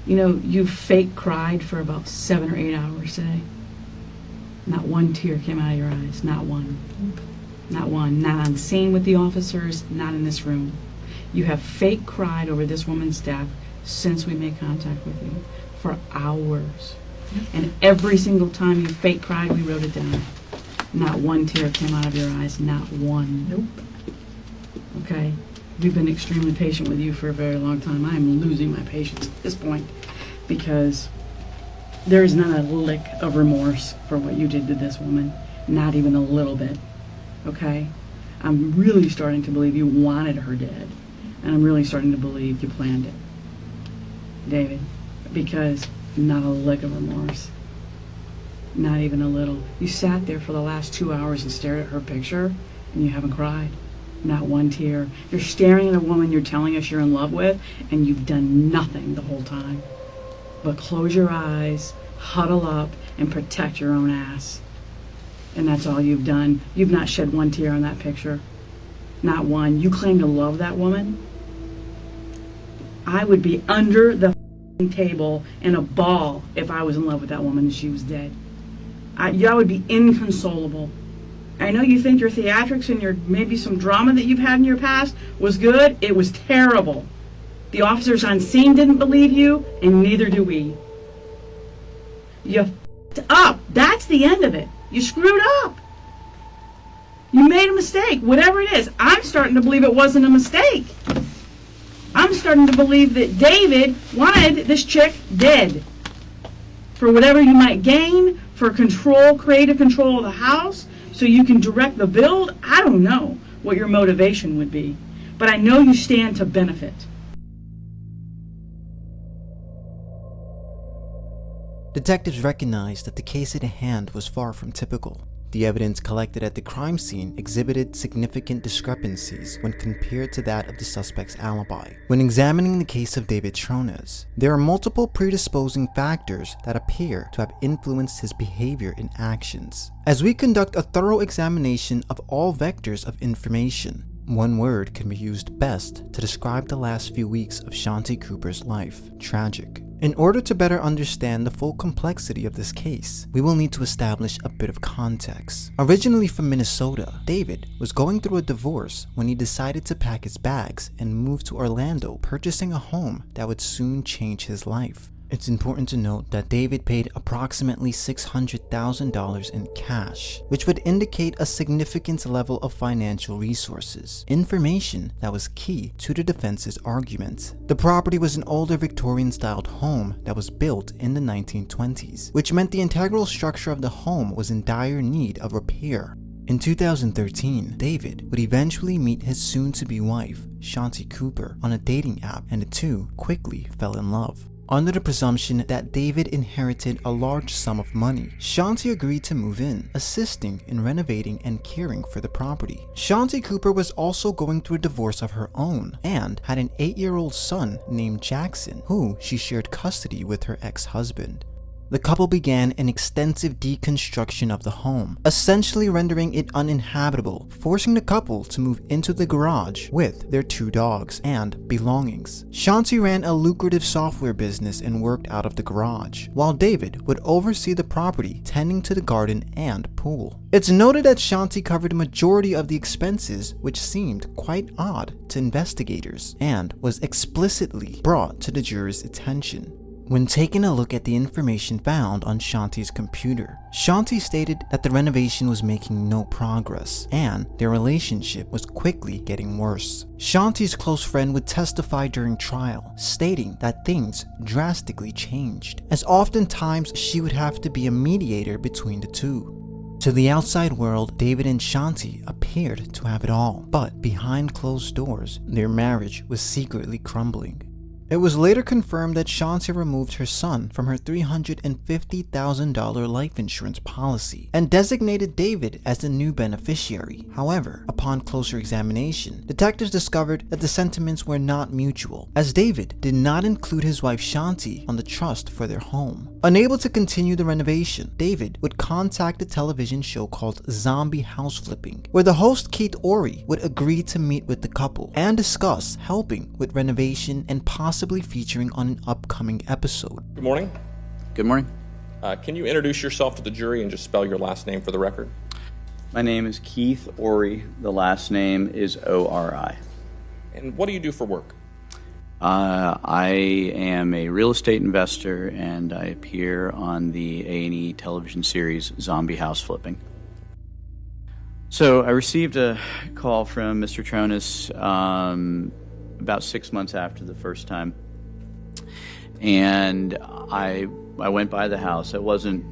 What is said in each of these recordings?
You know, you fake cried for about 7 or 8 hours today. Not one tear came out of your eyes. Not one. Not one. Not on the scene with the officers, not in this room. You have fake cried over this woman's death since we made contact with you for hours. And every single time you fake cried, we wrote it down. Not one tear came out of your eyes. Not one. Nope. Okay? We've been extremely patient with you for a very long time. I am losing my patience at this point because there is not a lick of remorse for what you did to this woman. Not even a little bit. Okay? I'm really starting to believe you wanted her dead. And I'm really starting to believe you planned it, David, because not a lick of remorse. Not even a little. You sat there for the last 2 hours and stared at her picture, and you haven't cried. Not one tear. You're staring at a woman you're telling us you're in love with, and you've done nothing the whole time but close your eyes, huddle up, and protect your own ass. And that's all you've done. You've not shed one tear on that picture. Not one. You claim to love that woman. I would be under the table in a ball if I was in love with that woman and she was dead. I would be inconsolable. I know you think your theatrics and your maybe some drama that you've had in your past was good. It was terrible. The officers on scene didn't believe you, and neither do we. You f***ed up. That's the end of it. You screwed up. You made a mistake, whatever it is. I'm starting to believe it wasn't a mistake. I'm starting to believe that David wanted this chick dead. For whatever you might gain, for control, creative control of the house, so you can direct the build. I don't know what your motivation would be, but I know you stand to benefit. Detectives recognized that the case at hand was far from typical. The evidence collected at the crime scene exhibited significant discrepancies when compared to that of the suspect's alibi. When examining the case of David Tronnes, there are multiple predisposing factors that appear to have influenced his behavior and actions. As we conduct a thorough examination of all vectors of information, one word can be used best to describe the last few weeks of Shanti Cooper's life: tragic. In order to better understand the full complexity of this case, we will need to establish a bit of context. Originally from Minnesota, David was going through a divorce when he decided to pack his bags and move to Orlando, purchasing a home that would soon change his life. It's important to note that David paid approximately $600,000 in cash, which would indicate a significant level of financial resources, information that was key to the defense's argument. The property was an older Victorian-styled home that was built in the 1920s, which meant the integral structure of the home was in dire need of repair. In 2013, David would eventually meet his soon-to-be wife, Shanti Cooper, on a dating app, and the two quickly fell in love. Under the presumption that David inherited a large sum of money, Shanti agreed to move in, assisting in renovating and caring for the property. Shanti Cooper was also going through a divorce of her own and had an 8-year-old son named Jackson, who she shared custody with her ex-husband. The couple began an extensive deconstruction of the home, essentially rendering it uninhabitable, forcing the couple to move into the garage with their 2 dogs and belongings. Shanti ran a lucrative software business and worked out of the garage, while David would oversee the property, tending to the garden and pool. It's noted that Shanti covered a majority of the expenses, which seemed quite odd to investigators and was explicitly brought to the jurors' attention. When taking a look at the information found on Shanti's computer, Shanti stated that the renovation was making no progress and their relationship was quickly getting worse. Shanti's close friend would testify during trial, stating that things drastically changed, as oftentimes she would have to be a mediator between the two. To the outside world, David and Shanti appeared to have it all, but behind closed doors, their marriage was secretly crumbling. It was later confirmed that Shanti removed her son from her $350,000 life insurance policy and designated David as the new beneficiary. However, upon closer examination, detectives discovered that the sentiments were not mutual, as David did not include his wife Shanti on the trust for their home. Unable to continue the renovation, David would contact a television show called Zombie House Flipping, where the host Keith Ory would agree to meet with the couple and discuss helping with renovation and possibly featuring on an upcoming episode. Good morning. Good morning. Can you introduce yourself to the jury and just spell your last name for the record? My name is Keith Ory. The last name is O-R-I. And what do you do for work? I am a real estate investor, and I appear on the A&E television series Zombie House Flipping. So I received a call from Mr. Tronnes about 6 months after the first time, and I went by the house. I wasn't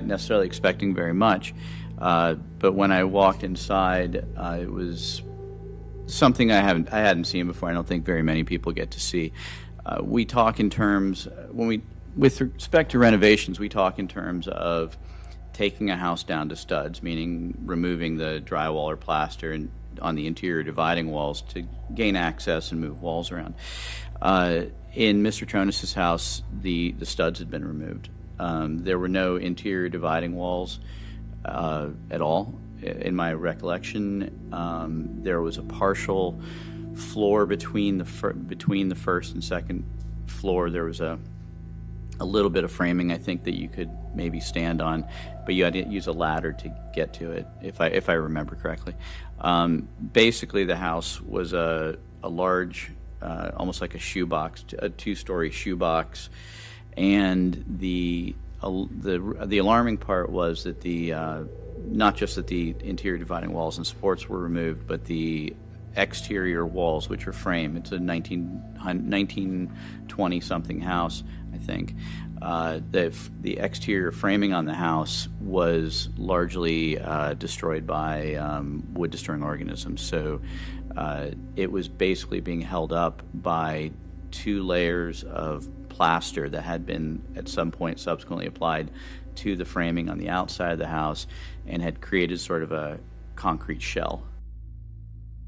necessarily expecting very much, but when I walked inside, it was something I hadn't seen before. I don't think very many people get to see. We talk in terms, with respect to renovations, we talk in terms of taking a house down to studs, meaning removing the drywall or plaster and on the interior dividing walls to gain access and move walls around. In Mr. Tronnes' house, the studs had been removed. There were no interior dividing walls at all. In my recollection, there was a partial floor between the first and second floor. There was a little bit of framing, I think, that you could maybe stand on, but you had to use a ladder to get to it, if I remember correctly. Basically, the house was a large, almost like a shoebox, a two-story shoebox, and the alarming part was that not just that the interior dividing walls and supports were removed, but the exterior walls, which are framed. It's a 1920-something house, I think. The exterior framing on the house was largely destroyed by wood-destroying organisms. So it was basically being held up by 2 layers of plaster that had been at some point subsequently applied to the framing on the outside of the house and had created sort of a concrete shell.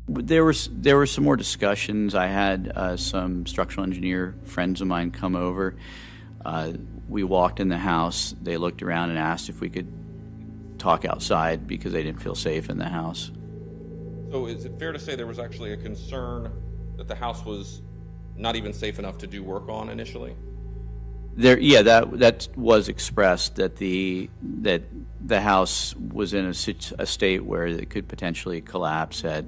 There were some more discussions. I had some structural engineer friends of mine come over. We walked in the house. They looked around and asked if we could talk outside because they didn't feel safe in the house. So is it fair to say there was actually a concern that the house was not even safe enough to do work on initially? That was expressed, that the house was in a state where it could potentially collapse at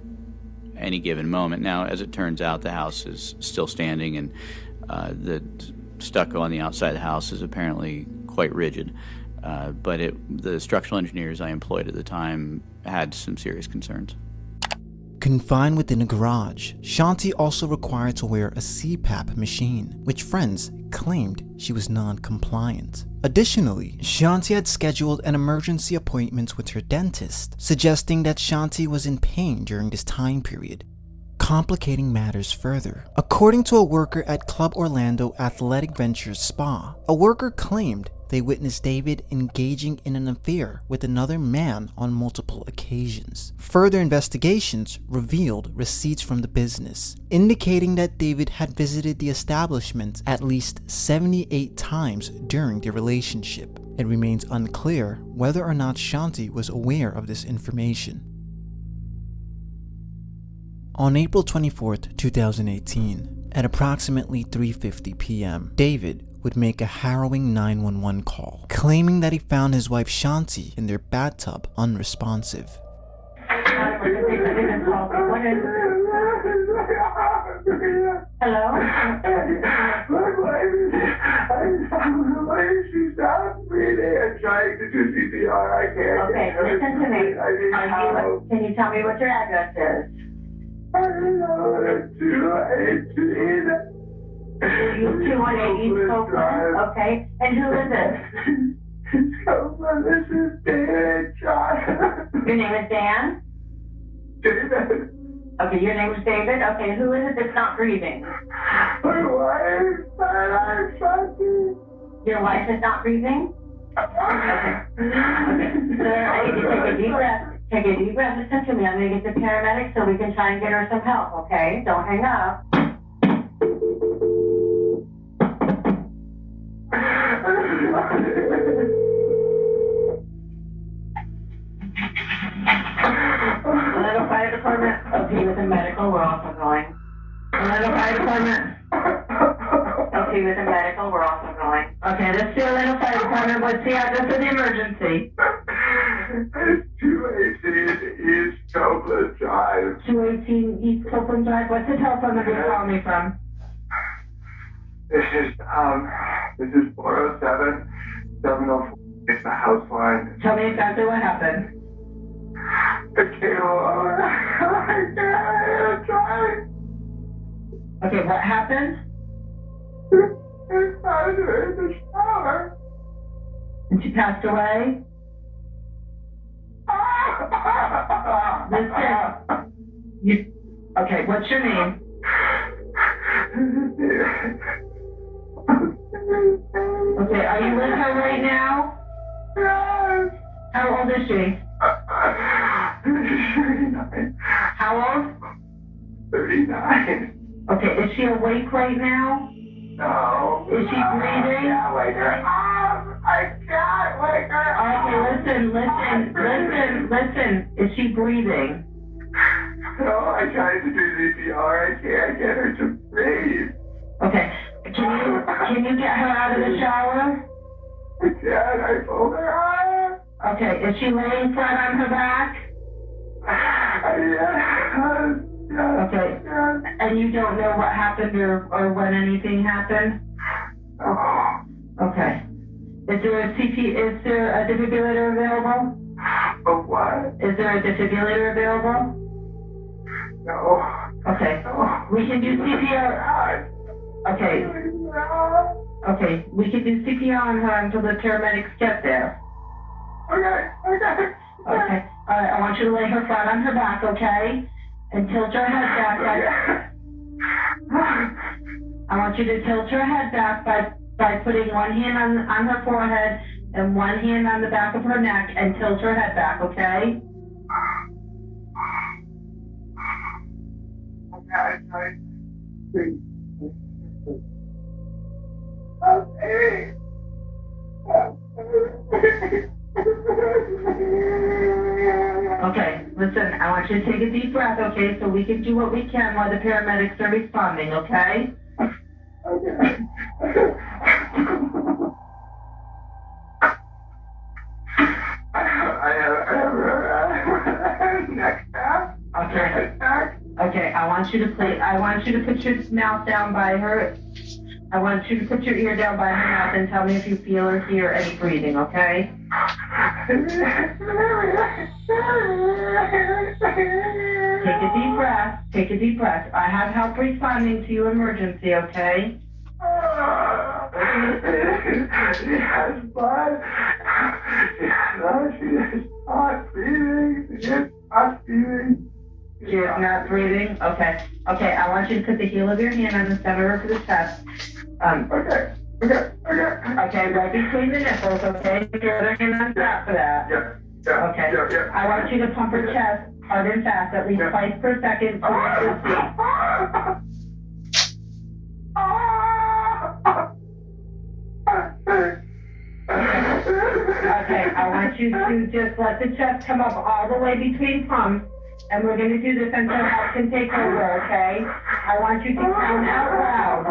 any given moment. Now, as it turns out, the house is still standing, and the stucco on the outside of the house is apparently quite rigid. But the structural engineers I employed at the time had some serious concerns. Confined within a garage, Shanti also required to wear a CPAP machine, which friends claimed she was non-compliant. Additionally, Shanti had scheduled an emergency appointment with her dentist, suggesting that Shanti was in pain during this time period, complicating matters further. According to a worker at Club Orlando Athletic Ventures Spa, a worker claimed they witnessed David engaging in an affair with another man on multiple occasions. Further investigations revealed receipts from the business, indicating that David had visited the establishment at least 78 times during their relationship. It remains unclear whether or not Shanti was aware of this information. On April 24th, 2018, at approximately 3:50 p.m., David would make a harrowing 911 call, claiming that he found his wife Shanti in their bathtub unresponsive. Hello? She's not breathing. I'm trying to do CPR. I can't. Okay, listen to me. Can you tell me what your address is? I don't know. 218. 218 East Copeland? Okay. And who is it? Copeland, this is Dan John. Your name is Dan? David. Okay, your name is David? Okay, who is it that's not breathing? My wife. I'm fucking. Your wife is not breathing? Okay. Sir, I need you to take a deep breath. Take a deep breath. Listen to me. I'm going to get the paramedics so we can try and get her some help, okay? Don't hang up. Okay, with the medical, we're also going. Another fire department. Okay, with the medical, we're also going. Okay, let's do a little fire department. What's the address of the emergency? It's 218 East Copeland Drive. 218 East Copeland Drive. What's the telephone number you're calling me from? This is 407 704. It's the house line. Tell me exactly what happened. It came over. I'm trying. Okay, what happened? It's found her in the shower. And she passed away? Listen. Okay, what's your name? Okay, are you with her right now? Yes. How old is she? 39. How old? 39. Okay, is she awake right now? No. Is she breathing? I can't wake her up. I can't wake her up. Okay, listen. Is she breathing? No, I tried to do CPR. I can't get her to breathe. Okay, can you get her out of the shower? I can't. I pulled her out. Okay, is she laying flat on her back? Yes. Okay, Yes. and you don't know what happened or when anything happened? Oh. Okay. Is there a defibrillator available? Oh, what? Is there a defibrillator available? No. Okay. No. We can do CPR. Okay. Okay. We can do CPR on her until the paramedics get there. Okay. Okay. All right. I want you to lay her flat on her back, okay? And tilt her head back. I want you to tilt her head back by putting one hand on her forehead and one hand on the back of her neck and tilt her head back, okay? Okay. Okay, listen, I want you to take a deep breath, okay, so we can do what we can while the paramedics are responding, okay? Okay. I have neck tap. Okay, I want you to put your mouth down by her. I want you to put your ear down by her mouth and tell me if you feel or hear any breathing, okay? Take a deep breath. I have help responding to your emergency, okay? She has blood. She is not breathing. She is not breathing. She is not breathing? Okay. Okay, I want you to put the heel of your hand on the center of the chest. Okay, right between the nipples, okay? Put your other hand on top for that. Yeah. Okay. Yeah. I want you to pump her chest hard and fast, at least twice per second. Okay, I want you to just let the chest come up all the way between pumps, and we're going to do this until help can take over, okay? I want you to count out loud.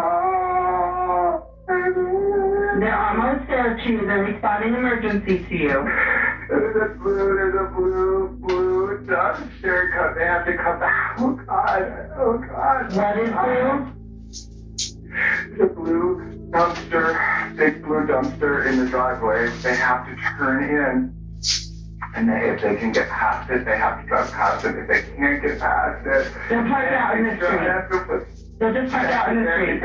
They're almost there to you. They're responding emergency to you. There's a blue dumpster. They have to come back. Oh, God. What is blue? There's a blue dumpster, big blue dumpster in the driveway. They have to turn in. And if they can get past it, they have to drive past it. If they can't get past it, they'll park out in the street. They'll just park out in the street.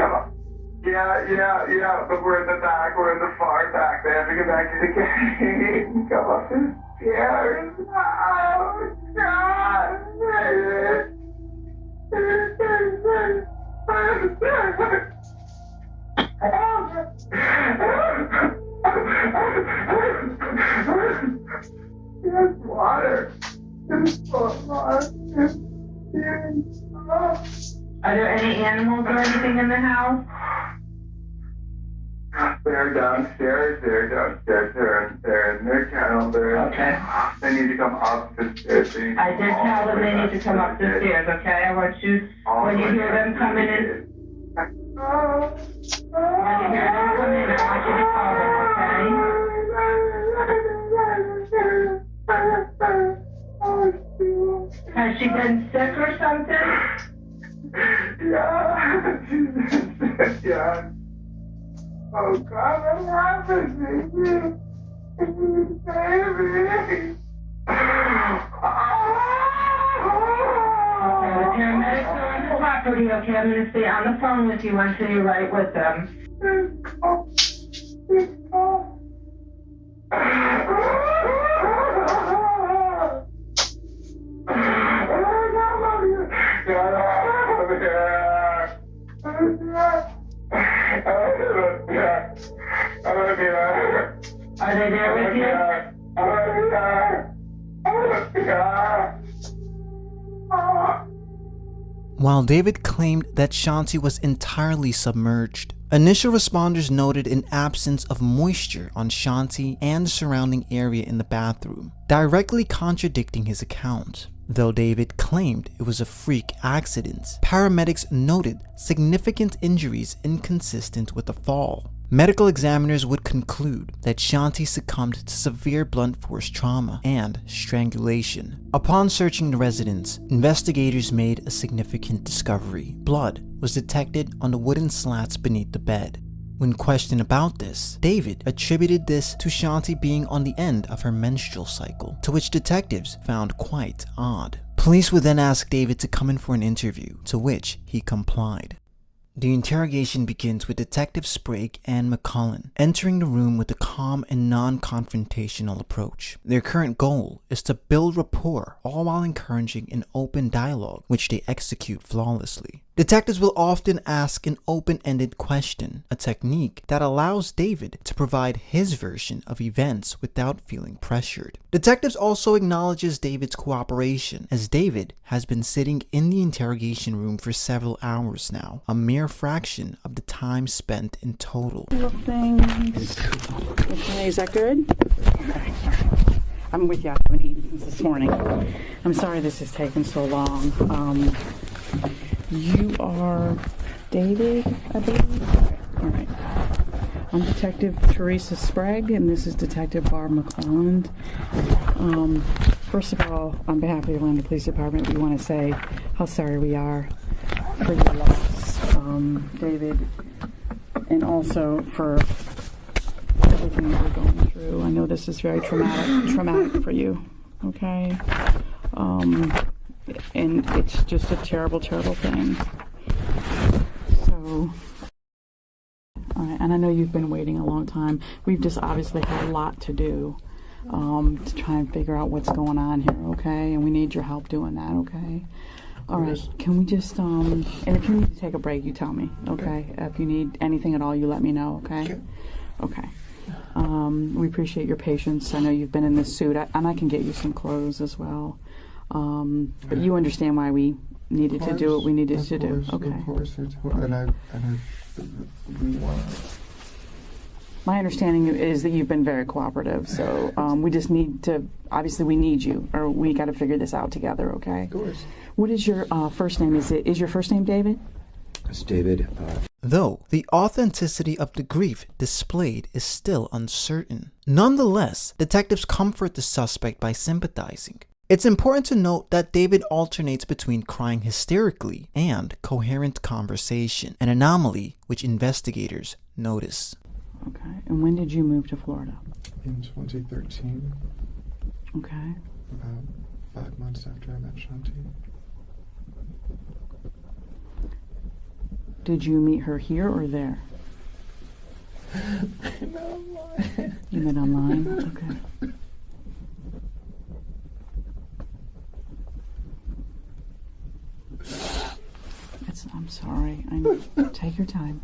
Yeah, but we're in the back. We're in the far back. They have to get back to the gate and come up the stairs. Oh, God. There's water. There's water. Are there any animals or anything in the house? They're downstairs. They're in their kennel. Okay. They need to come up the stairs. I did tell them they need to come up the stairs, okay? I want you, when you hear them coming in, when you hear them come in, I want you to call them, okay? Has she been sick or something? Yeah. Yeah. Oh God, what happened to me? Baby. Okay, the paramedics are on the property, okay? I'm gonna stay on the phone with you until you're right with them. Are they there with you? While David claimed that Shanti was entirely submerged, initial responders noted an absence of moisture on Shanti and the surrounding area in the bathroom, directly contradicting his account. Though David claimed it was a freak accident, paramedics noted significant injuries inconsistent with the fall. Medical examiners would conclude that Shanti succumbed to severe blunt force trauma and strangulation. Upon searching the residence, investigators made a significant discovery. Blood was detected on the wooden slats beneath the bed. When questioned about this, David attributed this to Shanti being on the end of her menstrual cycle, to which detectives found quite odd. Police would then ask David to come in for an interview, to which he complied. The interrogation begins with Detective Sprague and McCullen entering the room with a calm and non-confrontational approach. Their current goal is to build rapport, all while encouraging an open dialogue, which they execute flawlessly. Detectives will often ask an open-ended question, a technique that allows David to provide his version of events without feeling pressured. Detectives also acknowledges David's cooperation, as David has been sitting in the interrogation room for several hours now, a mere fraction of the time spent in total. Things. Okay, is that good? Okay. I'm with you. I haven't eaten since this morning. I'm sorry this has taken so long. You are David, I believe? All right. I'm Detective Teresa Sprague, and this is Detective Barb McClelland. First of all, on behalf of the Atlanta Police Department, we want to say how sorry we are for your loss, David, and also for everything that we're going through. I know this is very traumatic for you, okay? And it's just a terrible, terrible thing. So, all right, and I know you've been waiting a long time. We've just obviously had a lot to do to try and figure out what's going on here, okay? And we need your help doing that, okay? All right, can we just, and if you need to take a break, you tell me, okay? If you need anything at all, you let me know, okay? Okay. We appreciate your patience. I know you've been in this suit, and I can get you some clothes as well. But you understand why we needed to do what we needed to do. Okay. Of course, we want. My understanding is that you've been very cooperative, so we just need to, obviously we need you, or we got to figure this out together, okay? Of course. What is your first name? Is your first name David? It's David. Though the authenticity of the grief displayed is still uncertain. Nonetheless, detectives comfort the suspect by sympathizing. It's important to note that David alternates between crying hysterically and coherent conversation, an anomaly which investigators notice. Okay, and when did you move to Florida? In 2013. Okay. About 5 months after I met Shanti. Did you meet her here or there? I met online. You met online? Okay. I'm sorry. Take your time.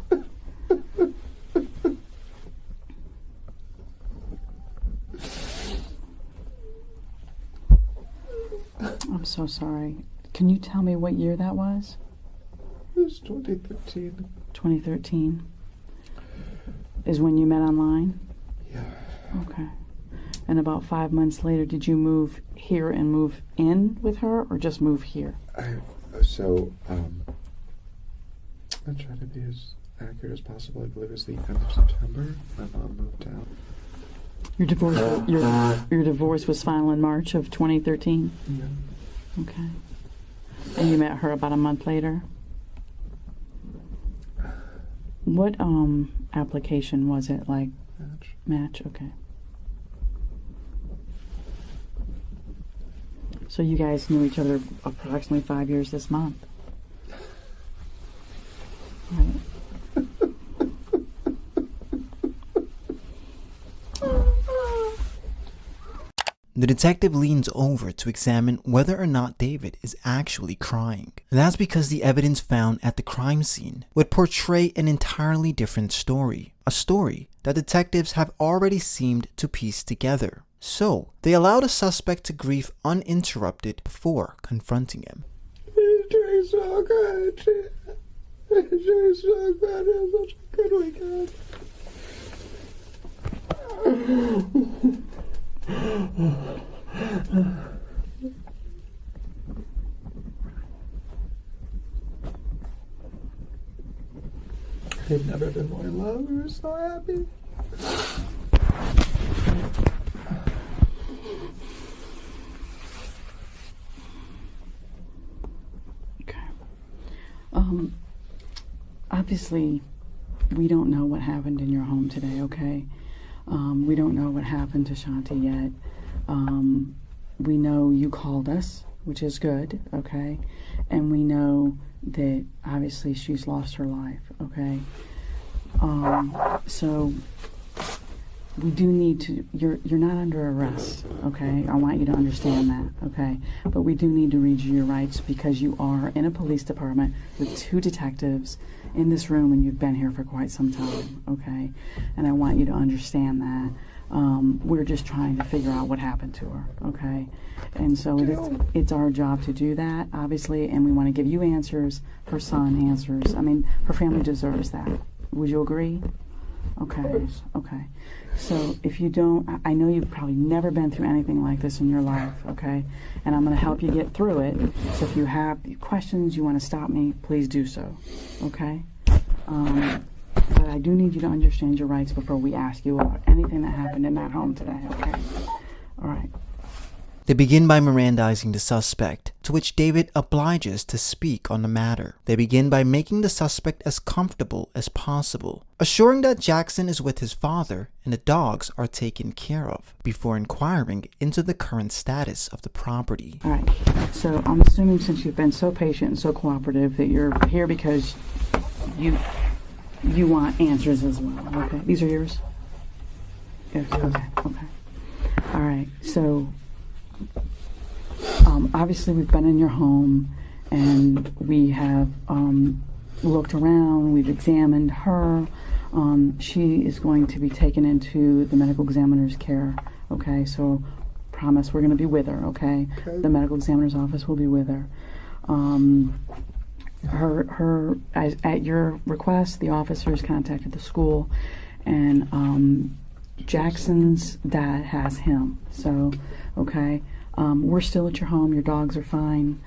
I'm so sorry. Can you tell me what year that was? It was 2013. 2013. is when you met online? Yeah. Okay. And about 5 months later, did you move here and move in with her, or just move here? I'll try to be as accurate as possible. I believe it was the end of September. My mom moved out. Your divorce was final in March of 2013? Yeah. Okay. And you met her about a month later? What application was it, like? Match, okay. So you guys knew each other approximately 5 years this month? Right. The detective leans over to examine whether or not David is actually crying. That's because the evidence found at the crime scene would portray an entirely different story, a story that detectives have already seemed to piece together. So, they allow the suspect to grieve uninterrupted before confronting him. He's doing so good. He's doing so good. It was such a good weekend. They've never been more in love. We were so happy. Okay. Obviously, we don't know what happened in your home today, okay? We don't know what happened to Shanti yet. We know you called us, which is good, okay? And we know that obviously she's lost her life, okay? So we do need to, you're not under arrest, okay? I want you to understand that, okay? But we do need to read you your rights because you are in a police department with 2 detectives in this room and you've been here for quite some time, okay? And I want you to understand that. We're just trying to figure out what happened to her, okay? And so it's our job to do that, obviously, and we want to give you answers, her son answers. I mean, her family deserves that. Would you agree? Okay, okay. So if you don't, I know you've probably never been through anything like this in your life, okay? And I'm going to help you get through it. So if you have questions, you want to stop me, please do so, okay? But I do need you to understand your rights before we ask you about anything that happened in that home today, okay? All right. They begin by Mirandizing the suspect, to which David obliges to speak on the matter. They begin by making the suspect as comfortable as possible, assuring that Jackson is with his father and the dogs are taken care of, before inquiring into the current status of the property. All right. So I'm assuming since you've been so patient and so cooperative that you're here because you want answers as well, okay? These are yours? Yes. Okay, okay. All right, so obviously we've been in your home and we have looked around, we've examined her. She is going to be taken into the medical examiner's care, okay? So promise we're going to be with her, okay? The medical examiner's office will be with her. At your request, the officers contacted the school, and Jackson's dad has him. So, okay, we're still at your home. Your dogs are fine.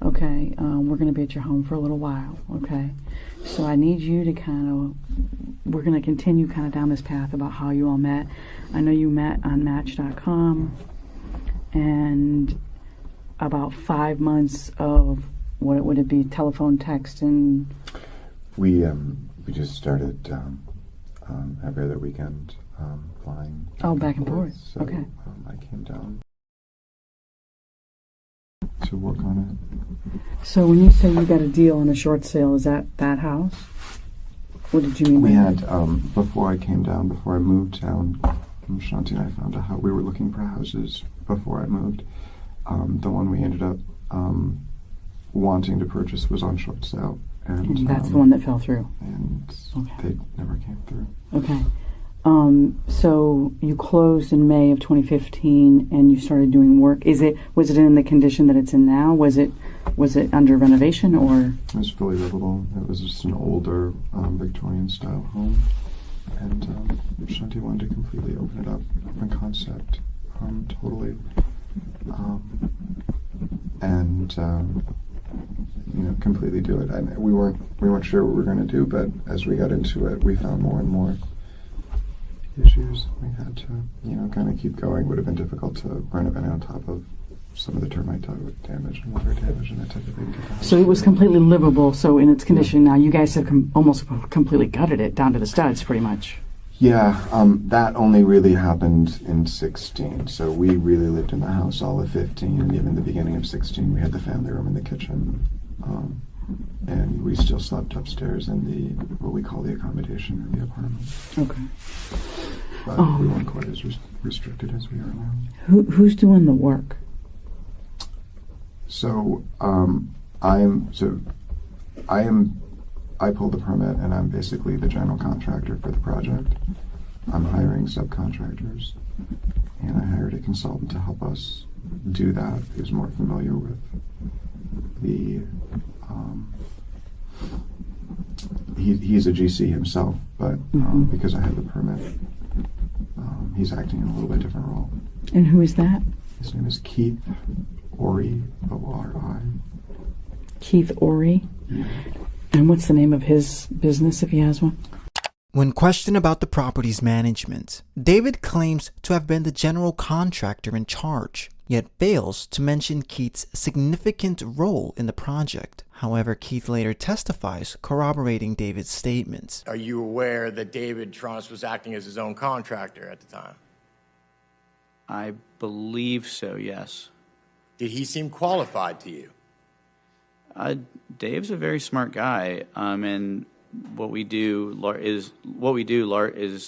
Okay, we're going to be at your home for a little while. Okay, so I need you to we're going to continue kind of down this path about how you all met. I know you met on Match.com, and about 5 months of what would it be? Telephone, text, and We just started every other weekend flying. Back and forth. So, okay. I came down to work on it. So when you say you got a deal on a short sale, is that house? What did you mean? We had before I came down, before I moved down, Shanti and I found out we were looking for houses before I moved. The one we ended up wanting to purchase was on short sale, and that's the one that fell through. And they never came through. Okay. So you closed in May of 2015, and you started doing work. Was it in the condition that it's in now? Was it under renovation or? It was fully livable. It was just an older Victorian style home. And Shanti wanted to completely open it up, open concept, totally. Completely do it. And we weren't sure what we were going to do, but as we got into it, we found more and more issues. We had to, kind of keep going. It would have been difficult to renovate on top of some of the termite damage and water damage and that type of thing. So it was completely livable. So in its condition now, you guys have almost completely gutted it down to the studs, pretty much. Yeah, that only really happened in 16. So we really lived in the house all of 15, and even the beginning of 16, we had the family room and the kitchen, and we still slept upstairs in what we call the accommodation in the apartment. Okay. But we weren't quite as restricted as we are now. Who's doing the work? So I pulled the permit, and I'm basically the general contractor for the project. I'm hiring subcontractors, and I hired a consultant to help us do that, who's more familiar with the he's a GC himself, but because I have the permit, he's acting in a little bit different role. And who is that? His name is Keith Ori, O-R-I. Keith Ori? Yeah. And what's the name of his business, if he has one? When questioned about the property's management, David claims to have been the general contractor in charge, yet fails to mention Keith's significant role in the project. However, Keith later testifies, corroborating David's statements. Are you aware that David Tronnes was acting as his own contractor at the time? I believe so, yes. Did he seem qualified to you? Dave's a very smart guy, and what we do is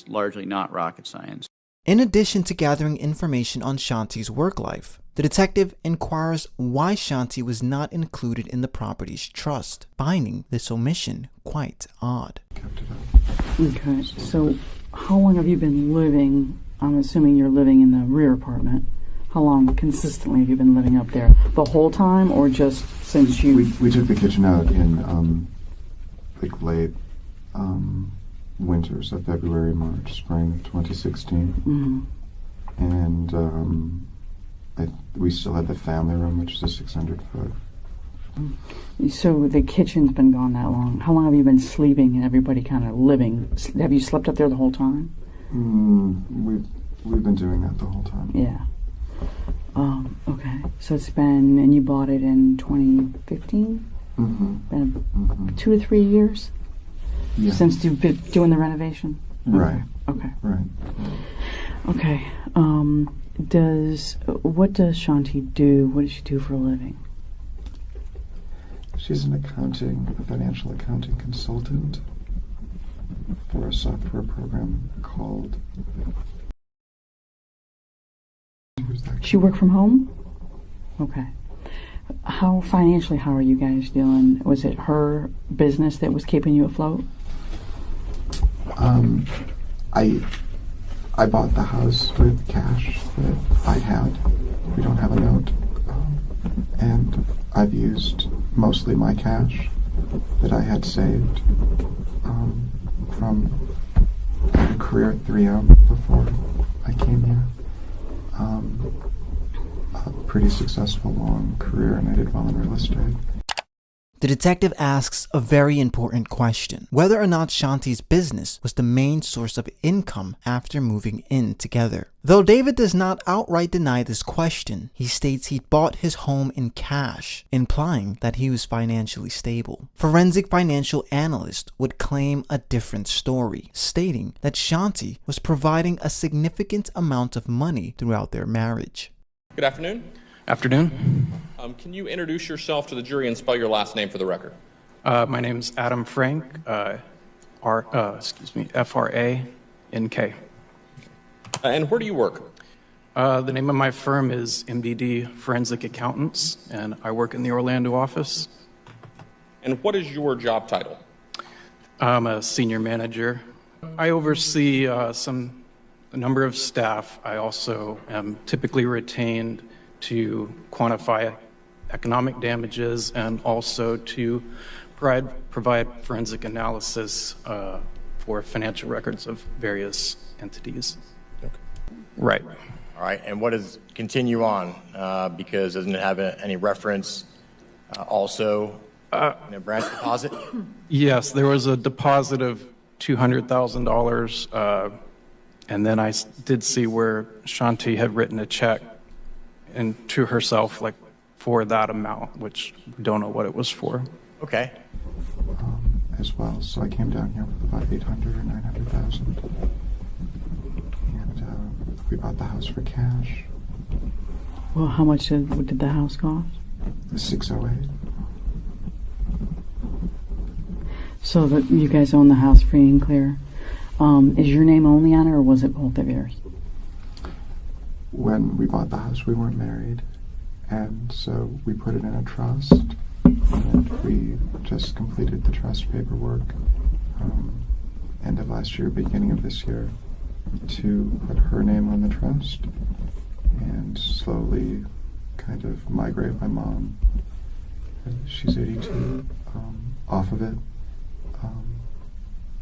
largely not rocket science. In addition to gathering information on Shanti's work life, the detective inquires why Shanti was not included in the property's trust, finding this omission quite odd. Okay, so how long have you been living? I'm assuming you're living in the rear apartment. How long consistently have you been living up there? The whole time, or just since you... We took the kitchen out in late winter, so February, March, spring 2016. And we still had the family room, which is a 600 foot. So the kitchen's been gone that long. How long have you been sleeping and everybody kind of living? Have you slept up there the whole time? We've been doing that the whole time. Yeah. Okay. So it's been, and you bought it in 2015? Been 2 to 3 years? Yeah. Since you've been doing the renovation? Right. Okay. Right. Okay. What does Shanti do? What does she do for a living? She's a financial accounting consultant for a software program called... She work from home? Okay. How are you guys doing? Was it her business that was keeping you afloat? I bought the house with cash that I had. We don't have a note. And I've used mostly my cash that I had saved from a career at 3M before I came here. A pretty successful long career, and I did well in real estate. The detective asks a very important question: whether or not Shanti's business was the main source of income after moving in together. Though David does not outright deny this question, he states he bought his home in cash, implying that he was financially stable. Forensic financial analyst would claim a different story, stating that Shanti was providing a significant amount of money throughout their marriage. Good afternoon. Afternoon. Can you introduce yourself to the jury and spell your last name for the record? My name's Adam Frank, F-R-A-N-K. And where do you work? The name of my firm is MDD Forensic Accountants, and I work in the Orlando office. And what is your job title? I'm a senior manager. I oversee a number of staff. I also am typically retained to quantify economic damages and also to provide forensic analysis for financial records of various entities. Right. All right, and what does continue on? Because doesn't it have any reference also in a branch deposit? Yes, there was a deposit of $200,000, and then I did see where Shanti had written a check and to herself, like, for that amount, which we don't know what it was for. Okay. As well, so I came down here with about 800 or 900,000, and we bought the house for cash. Well, how much did the house cost? 608. So that you guys own the house free and clear. Is your name only on it, or was it both of yours? When we bought the house, we weren't married, and so we put it in a trust, and we just completed the trust paperwork end of last year, beginning of this year, to put her name on the trust and slowly kind of migrate my mom, she's 82, off of it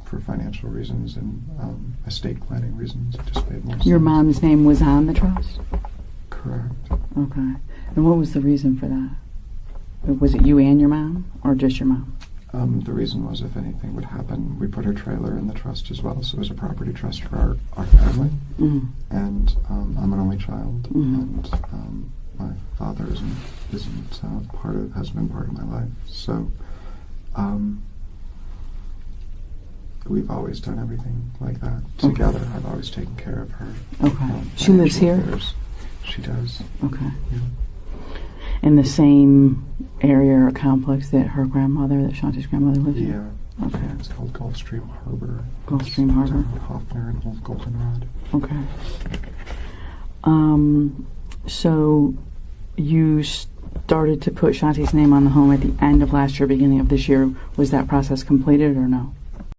for financial reasons and estate planning reasons. It just made more sense. Your mom's name was on the trust? Correct. Okay. And what was the reason for that? Was it you and your mom, or just your mom? The reason was if anything would happen, we put her trailer in the trust as well, so it was a property trust for our family. Mm-hmm. And I'm an only child, Mm-hmm. and my father hasn't been part of my life. So we've always done everything like that together. Okay. I've always taken care of her. Okay. She lives here? Affairs. She does. Okay. Yeah. In the same area or complex that her grandmother, that Shanti's grandmother lives in? Yeah. Okay. Yeah, it's called Gulfstream Harbor. Gulfstream Harbor. Hoffner and Old Goldenrod. Okay. So you started to put Shanti's name on the home at the end of last year, beginning of this year. Was that process completed or no?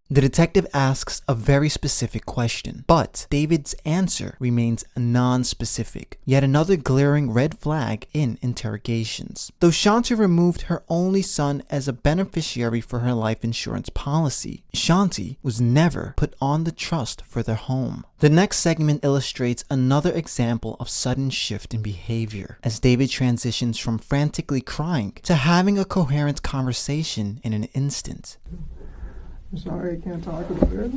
The detective asks a very specific question, but David's answer remains non-specific, yet another glaring red flag in interrogations. Though Shanti removed her only son as a beneficiary for her life insurance policy, Shanti was never put on the trust for their home. The next segment illustrates another example of sudden shift in behavior, as David transitions from frantically crying to having a coherent conversation in an instant. I'm sorry, I can't talk about it.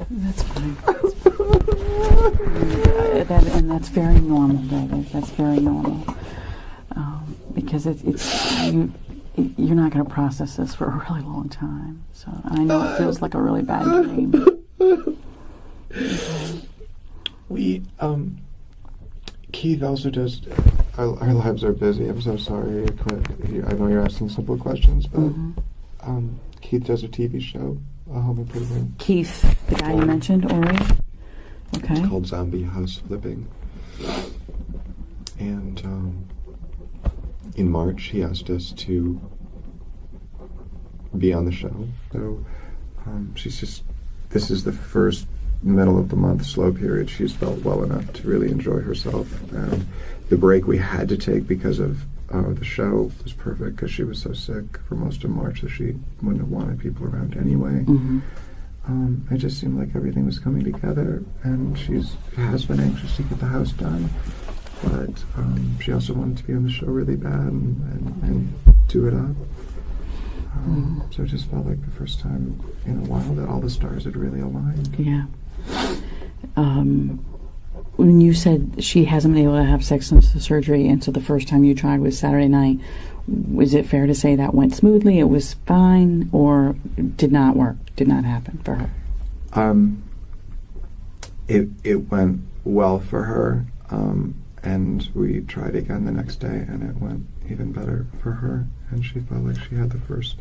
That's fine. And that's very normal, David. That's very normal. Because you're not going to process this for a really long time. So I know it feels like a really bad dream. We, Keith also does, our lives are busy. I'm so sorry. I know you're asking simple questions, but Keith does a TV show, a home improvement. Keith, the guy you mentioned, Ori? Okay. It's called Zombie House Flipping. And in March, he asked us to be on the show. So this is the first middle of the month slow period. She's felt well enough to really enjoy herself. And the break we had to take because of the show was perfect because she was so sick for most of March that she wouldn't have wanted people around anyway. It just seemed like everything was coming together, and she has been anxious to get the house done, but she also wanted to be on the show really bad and do it up. So it just felt like the first time in a while that all the stars had really aligned. Yeah. When you said she hasn't been able to have sex since the surgery, and so the first time you tried was Saturday night, was it fair to say that went smoothly, it was fine, or did not work, did not happen for her? It went well for her, and we tried again the next day, and it went even better for her, and she felt like she had the first.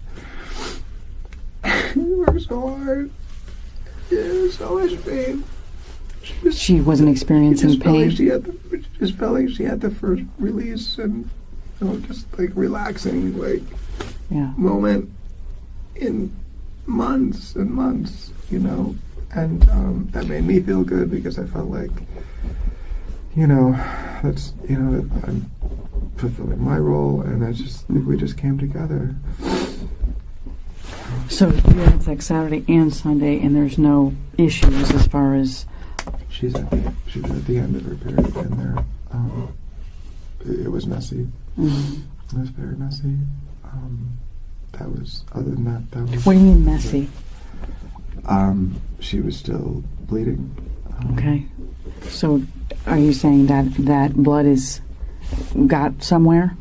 She worked so hard. Yeah, so much pain. She wasn't experiencing pain? She just felt like she had the first release and, just like relaxing, moment in months and months, and that made me feel good because I felt like, that's, I'm fulfilling my role, and we just came together. So you had sex Saturday and Sunday, and there's no issues as far as... She was at the end of her period, and there, it was messy. It was very messy. Other than that, that was... What do you mean messy? She was still bleeding. Okay. So are you saying that blood is got somewhere?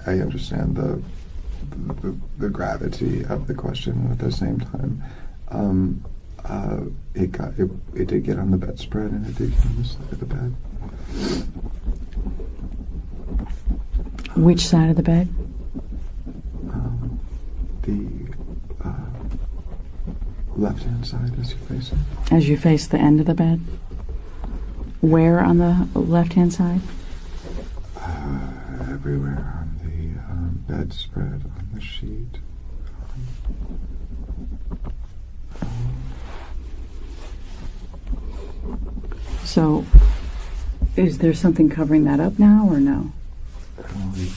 I understand the gravity of the question, and at the same time, it did get on the bedspread, and it did get on the side of the bed. Which side of the bed? The left-hand side as you face it. As you face the end of the bed? Where on the left-hand side? Everywhere on the bedspread, on the sheet. So, is there something covering that up now, or no? We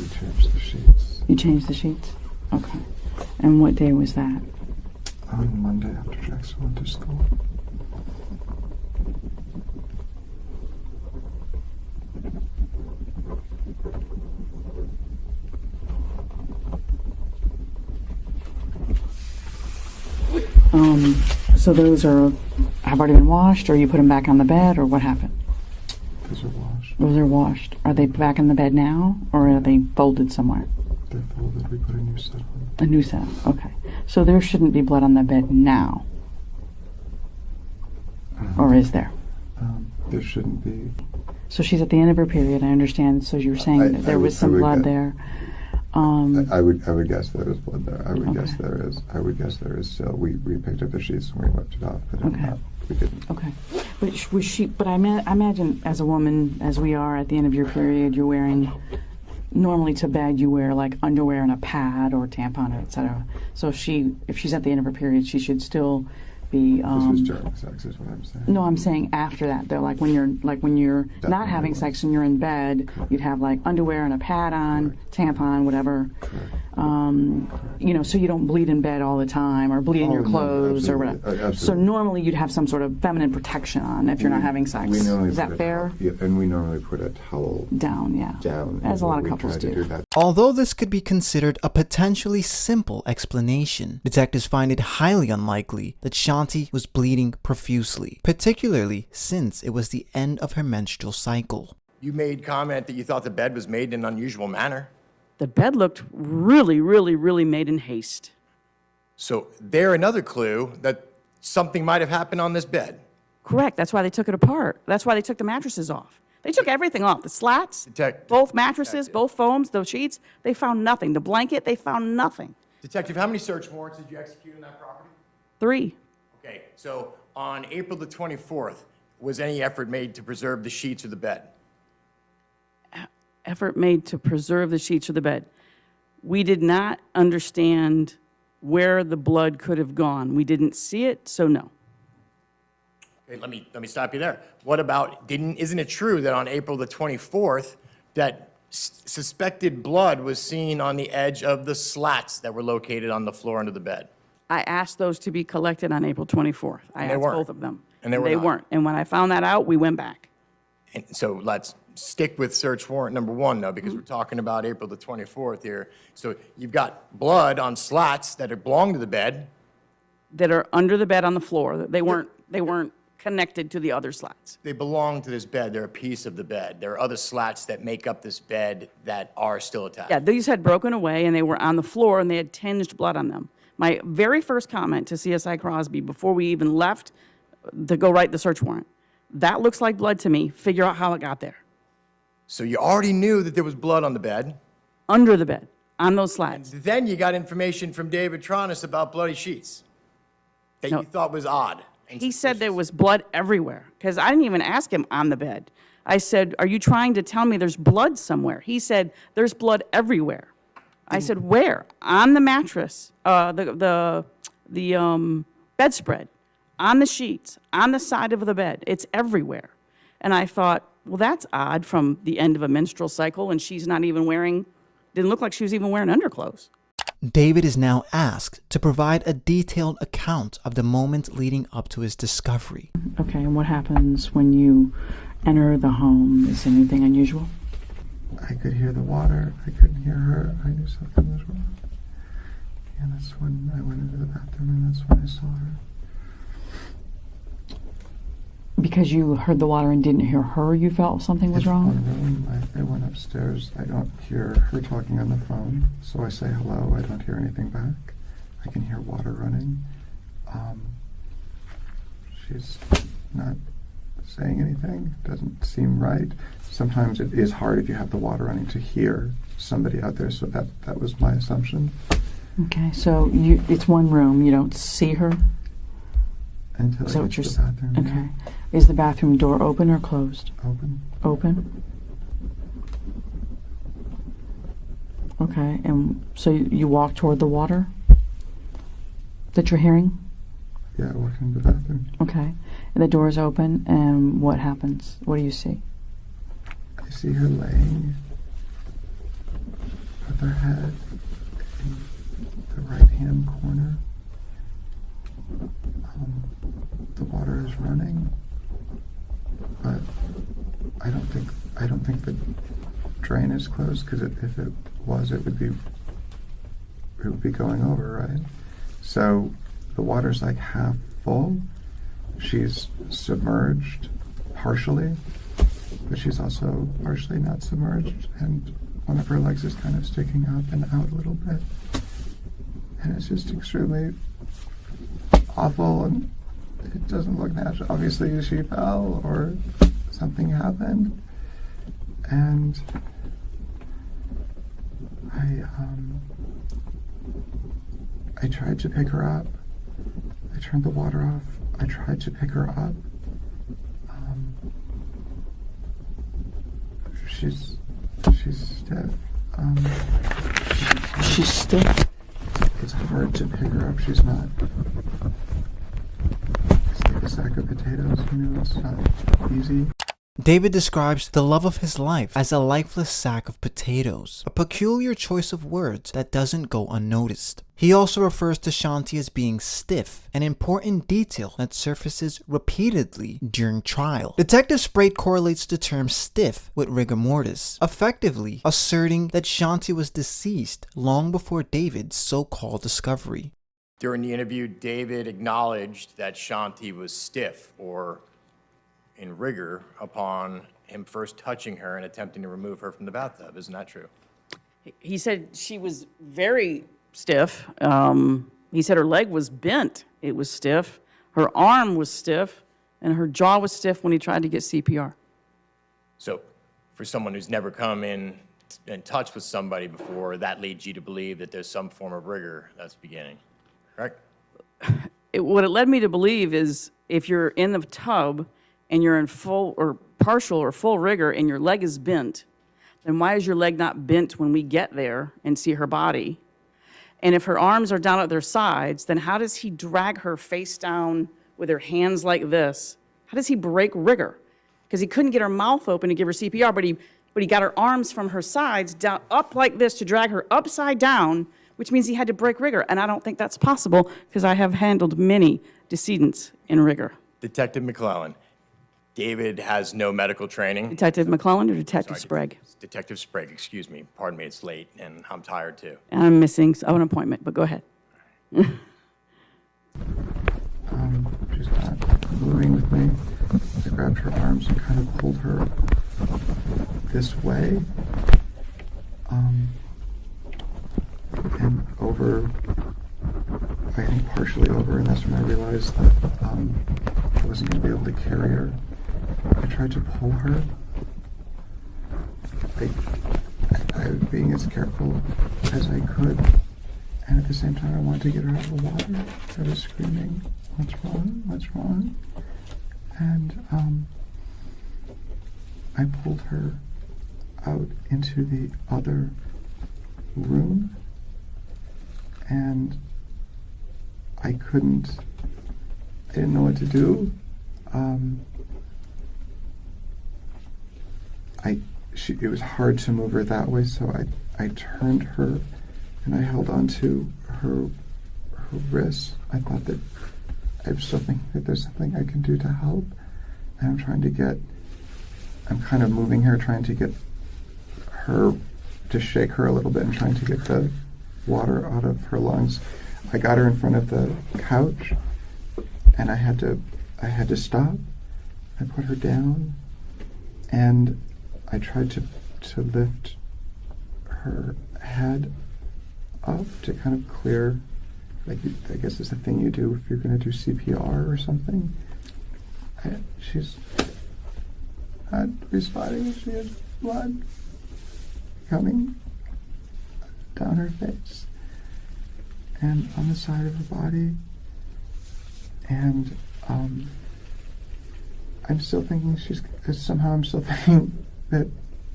changed the sheets. You changed the sheets? Okay. And what day was that? On Monday after Jackson went to school. So those have already been washed, or you put them back on the bed, or what happened? Those are washed. Those are washed. Are they back in the bed now, or are they folded somewhere? They're folded. We put a new set on. A new set. Okay. So there shouldn't be blood on the bed now, or is there? There shouldn't be. So she's at the end of her period. I understand. So you're saying that there was some blood there. I would guess there is blood there. I would guess there is. I would guess there is still. We picked up the sheets and we wiped it off, but we didn't. Okay. But was she? But I imagine as a woman, as we are at the end of your period, you're wearing. Normally to bed you wear like underwear and a pad or tampon, etc. So if she's at the end of her period, she should still be. This was during sex, is what I'm saying. No, I'm saying after that. Though, like when you're Definitely not having sex and you're in bed, you'd have like underwear and a pad on, tampon, whatever. So you don't bleed in bed all the time or bleed in your clothes or whatever. Absolutely. So normally you'd have some sort of feminine protection on if you're not having sex. Is that fair? Yeah, and we normally put a towel down. Yeah. Down. As a lot of couples do. Although this could be considered a potentially simple explanation, detectives find it highly unlikely that Shanti was bleeding profusely, particularly since it was the end of her menstrual cycle. You made comment that you thought the bed was made in an unusual manner. The bed looked really, really, really made in haste. So there another clue that something might have happened on this bed. Correct. That's why they took it apart. That's why they took the mattresses off. They took everything off. The slats, both mattresses, both foams, those sheets, they found nothing. The blanket, they found nothing. Detective, how many search warrants did you execute on that property? 3. Okay, so on April the 24th, was any effort made to preserve the sheets or the bed? Effort made to preserve the sheets of the bed. We did not understand where the blood could have gone. We didn't see it, so no. Okay, let me stop you there. What about, isn't it true that on April the 24th, that suspected blood was seen on the edge of the slats that were located on the floor under the bed? I asked those to be collected on April 24th. I asked both of them. And they weren't. And when I found that out, we went back. And so let's stick with search warrant number 1, though, because we're talking about April the 24th here. So you've got blood on slats that belong to the bed. That are under the bed on the floor. They weren't connected to the other slats. They belong to this bed. They're a piece of the bed. There are other slats that make up this bed that are still attached. Yeah, these had broken away, and they were on the floor, and they had tinged blood on them. My very first comment to CSI Crosby before we even left to go write the search warrant, that looks like blood to me. Figure out how it got there. So you already knew that there was blood on the bed? Under the bed, on those slats. And then you got information from David Tronnes about bloody sheets that you thought was odd. He said there was blood everywhere, because I didn't even ask him on the bed. I said, are you trying to tell me there's blood somewhere? He said, there's blood everywhere. I said, where? On the mattress, the bedspread, on the sheets, on the side of the bed. It's everywhere. And I thought, well, that's odd from the end of a menstrual cycle, and she's not even wearing Didn't look like she was even wearing underclothes. David is now asked to provide a detailed account of the moments leading up to his discovery. Okay, and what happens when you enter the home? Is anything unusual? I could hear the water. I couldn't hear her. I knew something was wrong. And that's when I went into the bathroom, and that's when I saw her. Because you heard the water and didn't hear her, you felt something was It's wrong? one room. I went upstairs. I don't hear her talking on the phone, so I say hello. I don't hear anything back. I can hear water running. She's not saying anything. Doesn't seem right. Sometimes it is hard if you have the water running to hear somebody out there, so that was my assumption. Okay, so it's one room. You don't see her? Until I get to the bathroom. Okay. Is the bathroom door open or closed? Open. Open? Okay, and so you walk toward the water that you're hearing? Yeah, I walked into the bathroom. Okay. And the door is open, and what happens? What do you see? I see her laying with her head in the right-hand corner. The water is running, but I don't think the drain is closed, because if it was, it would be going over, right? So the water's like half full. She's submerged partially, but she's also partially not submerged, and one of her legs is kind of sticking up and out a little bit, and it's just extremely awful, and it doesn't look natural. Obviously she fell or something happened, and I tried to pick her up. I turned the water off. I tried to pick her up. She's stiff. She's stiff? It's hard to pick her up. She's not. It's like a sack of potatoes, it's not easy. David describes the love of his life as a lifeless sack of potatoes, a peculiar choice of words that doesn't go unnoticed. He also refers to Shanti as being stiff, an important detail that surfaces repeatedly during trial. Detective Sprague correlates the term stiff with rigor mortis, effectively asserting that Shanti was deceased long before David's so-called discovery. During the interview, David acknowledged that Shanti was stiff or in rigor upon him first touching her and attempting to remove her from the bathtub. Isn't that true? He said she was very stiff. He said her leg was bent. It was stiff. Her arm was stiff, and her jaw was stiff when he tried to get CPR. So for someone who's never come in touch with somebody before, that leads you to believe that there's some form of rigor that's beginning, correct? What it led me to believe is if you're in the tub and you're in full or partial or full rigor and your leg is bent, then why is your leg not bent when we get there and see her body? And if her arms are down at their sides, then how does he drag her face down with her hands like this? How does he break rigor? Because he couldn't get her mouth open to give her CPR, but he got her arms from her sides down up like this to drag her upside down, which means he had to break rigor. And I don't think that's possible because I have handled many decedents in rigor. Detective McClellan, David has no medical training. Detective McClellan or Detective Sprague? Detective Sprague, excuse me. Pardon me, it's late, and I'm tired too. And I'm missing an appointment, but go ahead. She's not moving with me. I grabbed her arms and kind of pulled her this way. And over, I think partially over, and that's when I realized that I wasn't going to be able to carry her. I tried to pull her. I was being as careful as I could, and at the same time I wanted to get her out of the water. I was screaming, "What's wrong? What's wrong?" And I pulled her out into the other room, and I didn't know what to do. it was hard to move her that way, so I turned her and I held onto her wrists. I thought that I'm still thinking that there's something I can do to help, and I'm kind of moving her, trying to get her, to shake her a little bit and trying to get the water out of her lungs. I got her in front of the couch, and I had to stop. I put her down, and I tried to lift her head up to kind of clear, like I guess it's the thing you do if you're going to do CPR or something. She's not responding. She has blood coming down her face and on the side of her body, and I'm still thinking I'm still thinking that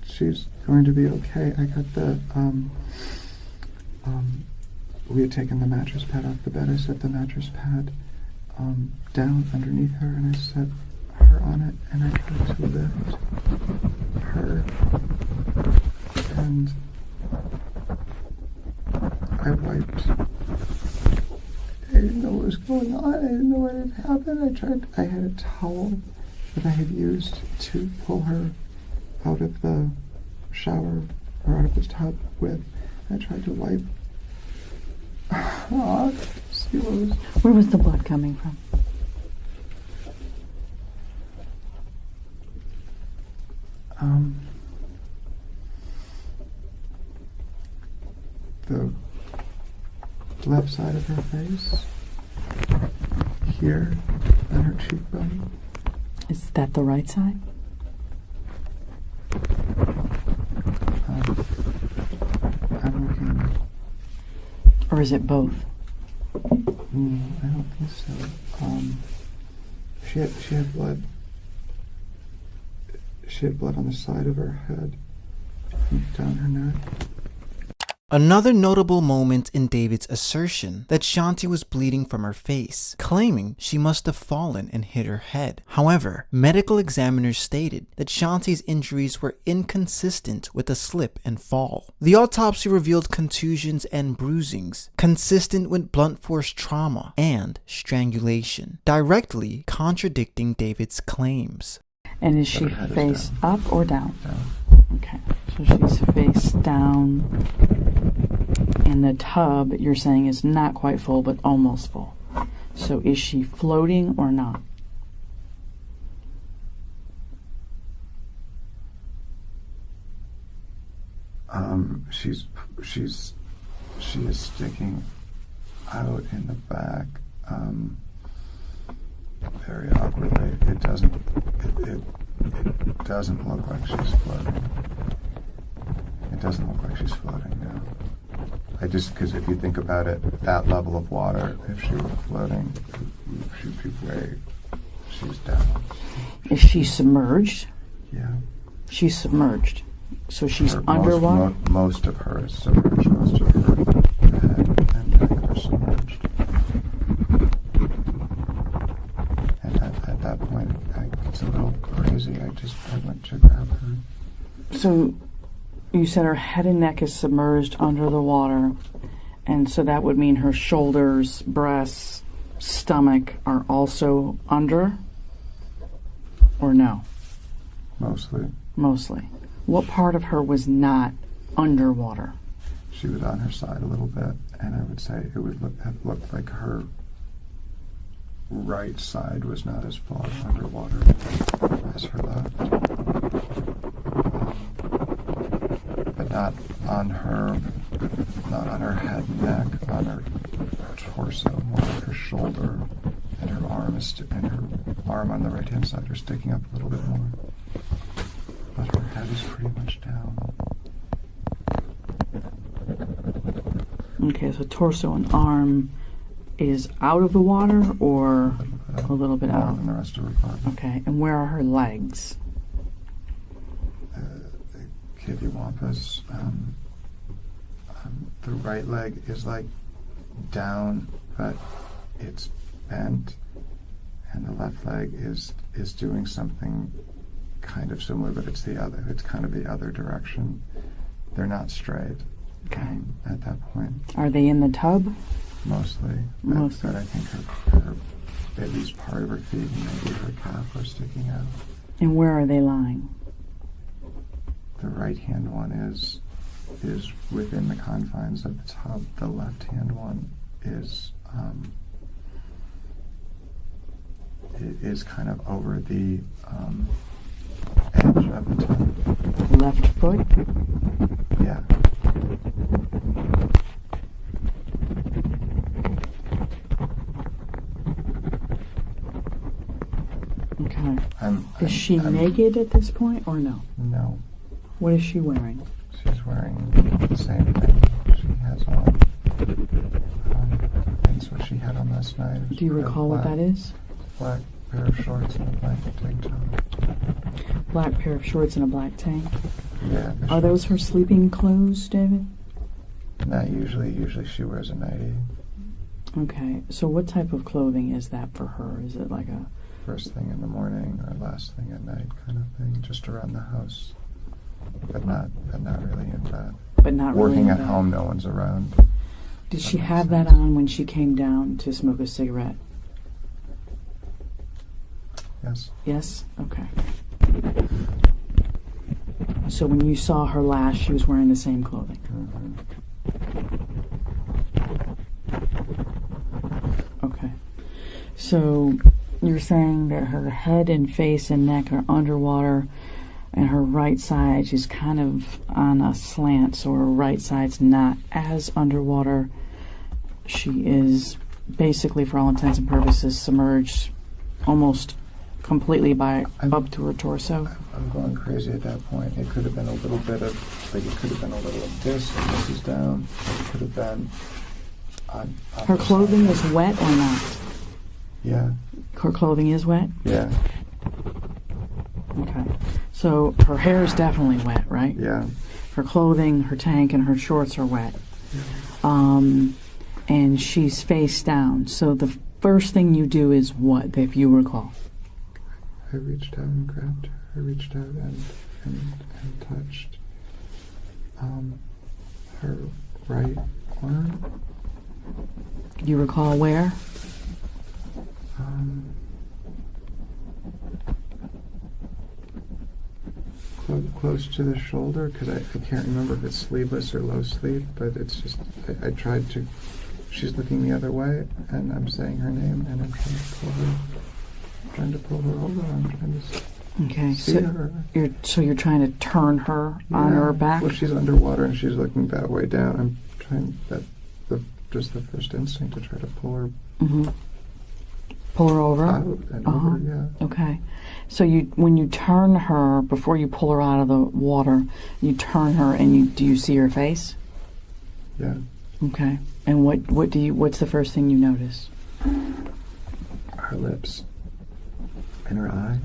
she's going to be okay. I got the we had taken the mattress pad off the bed. I set the mattress pad down underneath her, and I set her on it, and I tried to lift her, and I wiped. I didn't know what was going on. I didn't know what had happened. I had a towel that I had used to pull her out of the shower or out of the tub with. I tried to wipe off, see what was. Where was the blood coming from? The left side of her face, here, on her cheekbone. Is that the right side? I'm looking. Or is it both? No, I don't think so. She had blood. She had blood on the side of her head, down her neck. Another notable moment in David's assertion that Shanti was bleeding from her face, claiming she must have fallen and hit her head. However, medical examiners stated that Shanti's injuries were inconsistent with a slip and fall. The autopsy revealed contusions and bruisings, consistent with blunt force trauma and strangulation, directly contradicting David's claims. And is she face up or down? Down. Okay, so she's face down. And the tub, you're saying, is not quite full, but almost full. So is she floating or not? She is sticking out in the back, very awkwardly. It doesn't look like she's floating. It doesn't look like she's floating now. Because if you think about it, that level of water, if she were floating, she'd be she's down. Is she submerged? Yeah. She's submerged. So she's Her, underwater? Most of her is submerged. Most of her head and neck are submerged. And at that point, it's a little crazy. I went to grab her. So you said her head and neck is submerged under the water, and so that would mean her shoulders, breasts, stomach are also under? Or no? Mostly. Mostly. What part of her was not underwater? She was on her side a little bit, and I would say it would have looked like her right side was not as far underwater as her left. But not on her head and neck, on her torso, more like her shoulder, and her arm on the right-hand side are sticking up a little bit more. But her head is pretty much down. Okay, so torso and arm is out of the water or a little bit more out? than the rest of her body. Okay, and where are her legs? Kittywampus. The right leg is like down, but it's bent, and the left leg is doing something kind of similar, but it's kind of the other direction. They're not straight. Okay. At that point. Are they in the tub? Mostly. Mostly. But I think her, at least part of her feet and maybe her calf are sticking out. And where are they lying? The right-hand one is within the confines of the tub. The left-hand one is kind of over the edge of the tub. Left foot? Yeah. Okay. Is she naked at this point or no? No. What is she wearing? She's wearing the same thing she has on. That's what she had on last night. Do you recall what that is? Black pair of shorts and a black tank top. Black pair of shorts and a black tank? Yeah. Are those her sleeping clothes, David? Not usually. Usually she wears a nightie. Okay. So what type of clothing is that for her? Is it like a... First thing in the morning or last thing at night kind of thing, just around the house. But not really in bed. But not really Working in at bed. home, no one's around. Did she have that on when she came down to smoke a cigarette? Yes. Yes? Okay. So when you saw her last, she was wearing the same clothing? Okay. So you're saying that her head and face and neck are underwater and her right side is kind of on a slant, so her right side's not as underwater. She is basically, for all intents and purposes, submerged almost completely up to her torso. I'm going crazy at that point. It could have been a little bit of, it could have been a little of this, and this is down. It could have been on Her the clothing side. is wet or not? Yeah. Her clothing is wet? Yeah. Okay. So her hair is definitely wet, right? Yeah. Her clothing, her tank, and her shorts are wet. And she's face down. So the first thing you do is what, if you recall? I reached out and grabbed her. I reached out and touched her right arm. Do you recall where? Close to the shoulder, because I can't remember if it's sleeveless or low sleeve, but it's just, I tried to, she's looking the other way, and I'm saying her name, and I'm trying to pull her over, I'm trying to Okay, see so her. you're trying to turn her on her back? Well, she's underwater, and she's looking that way down. I'm trying, just the first instinct to try to pull her Pull her over? out and over, yeah. Okay. So when you turn her, before you pull her out of the water, you turn her and do you see her face? Yeah. Okay. And what's the first thing you notice? Her lips and her eye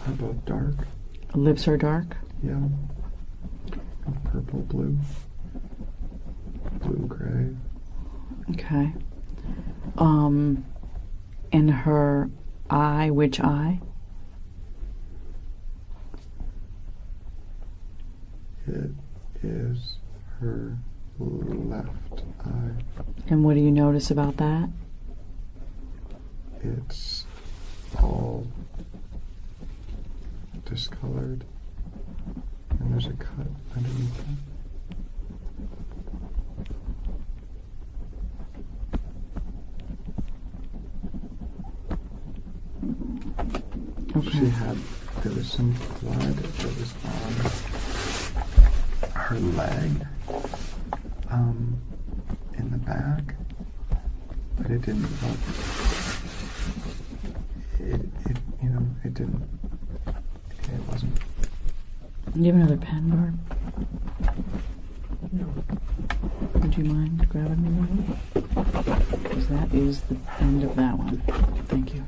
are both dark. Lips are dark? Yeah. Purple, blue, gray. Okay. And her eye, which eye? It is her left eye. And what do you notice about that? It's all discolored, and there's a cut underneath it. Okay. There was some blood that was on her leg, in the back, but it didn't look, it wasn't. Do you have another pen, Barb? No. Would you mind grabbing me one? Because that is the end of that one. Thank you.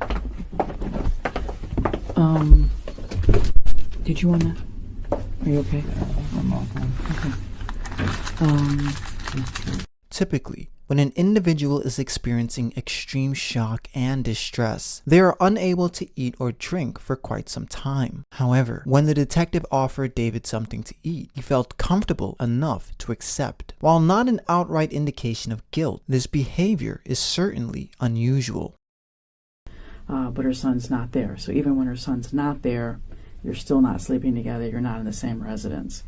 Did you want to? Are you okay? I'm okay. Okay. Typically, When an individual is experiencing extreme shock and distress, they are unable to eat or drink for quite some time. However, when the detective offered David something to eat, he felt comfortable enough to accept. While not an outright indication of guilt, this behavior is certainly unusual. But her son's not there. So even when her son's not there, you're still not sleeping together. You're not in the same residence.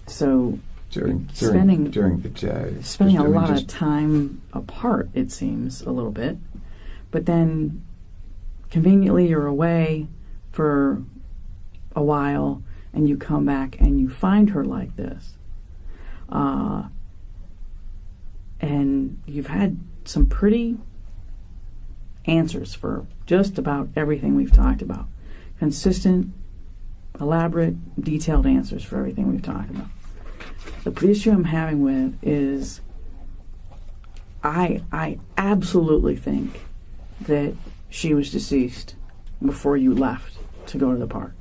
So during the day. Spending a lot of time apart, it seems, a little bit. But then, conveniently, you're away for a while, and you come back and you find her like this. And you've had some pretty answers for just about everything we've talked about. Consistent, elaborate, detailed answers for everything we've talked about. The issue I'm having with is I absolutely think that she was deceased before you left to go to the park.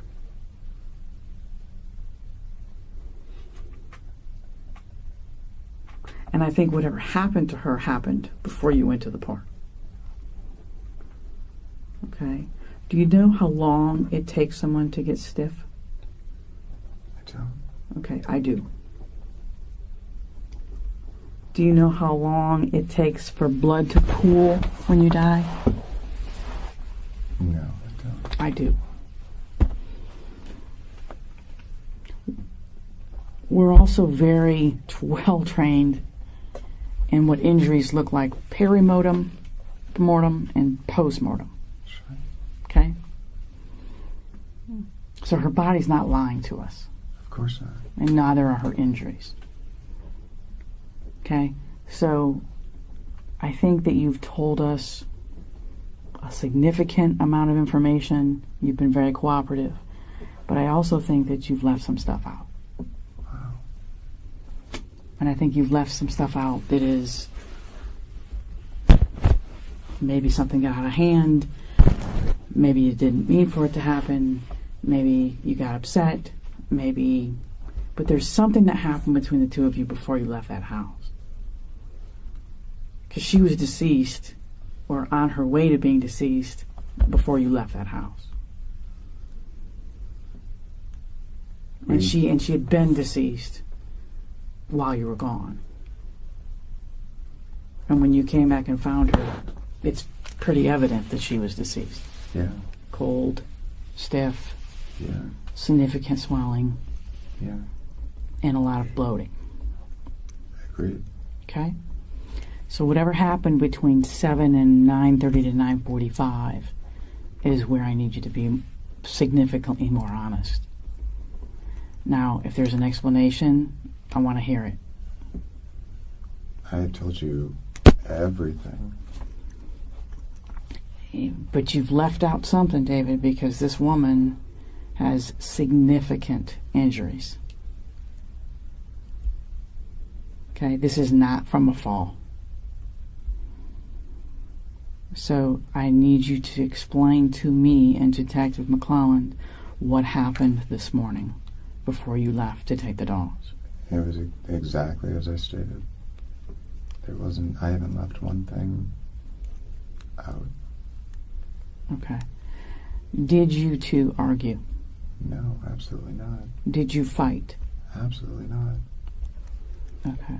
And I think whatever happened to her happened before you went to the park. Okay? Do you know how long it takes someone to get stiff? I don't. Okay, I do. Do you know how long it takes for blood to pool when you die? No, I don't. I do. We're also very well trained in what injuries look like perimortem, mortem, and postmortem. Sure. Okay? So her body's not lying to us. Of course not. And neither are her injuries. Okay? So I think that you've told us a significant amount of information. You've been very cooperative. But I also think that you've left some stuff out. Wow. And I think you've left some stuff out that is maybe something got out of hand, maybe you didn't mean for it to happen, maybe you got upset, but there's something that happened between the two of you before you left that house. Because she was deceased, or on her way to being deceased, before you left that house. And she had been deceased while you were gone. And when you came back and found her, it's pretty evident that she was deceased. Yeah. Cold, stiff, Yeah. significant swelling, Yeah. and a lot of bloating. Agreed. Okay? So whatever happened between 7 and 9:30 to 9:45 is where I need you to be significantly more honest. Now, if there's an explanation, I want to hear it. I told you everything. But you've left out something, David, because this woman has significant injuries. Okay, this is not from a fall. So I need you to explain to me and Detective McClelland what happened this morning before you left to take the dogs. It was exactly as I stated. I haven't left one thing out. Okay. Did you two argue? No, absolutely not. Did you fight? Absolutely not. Okay.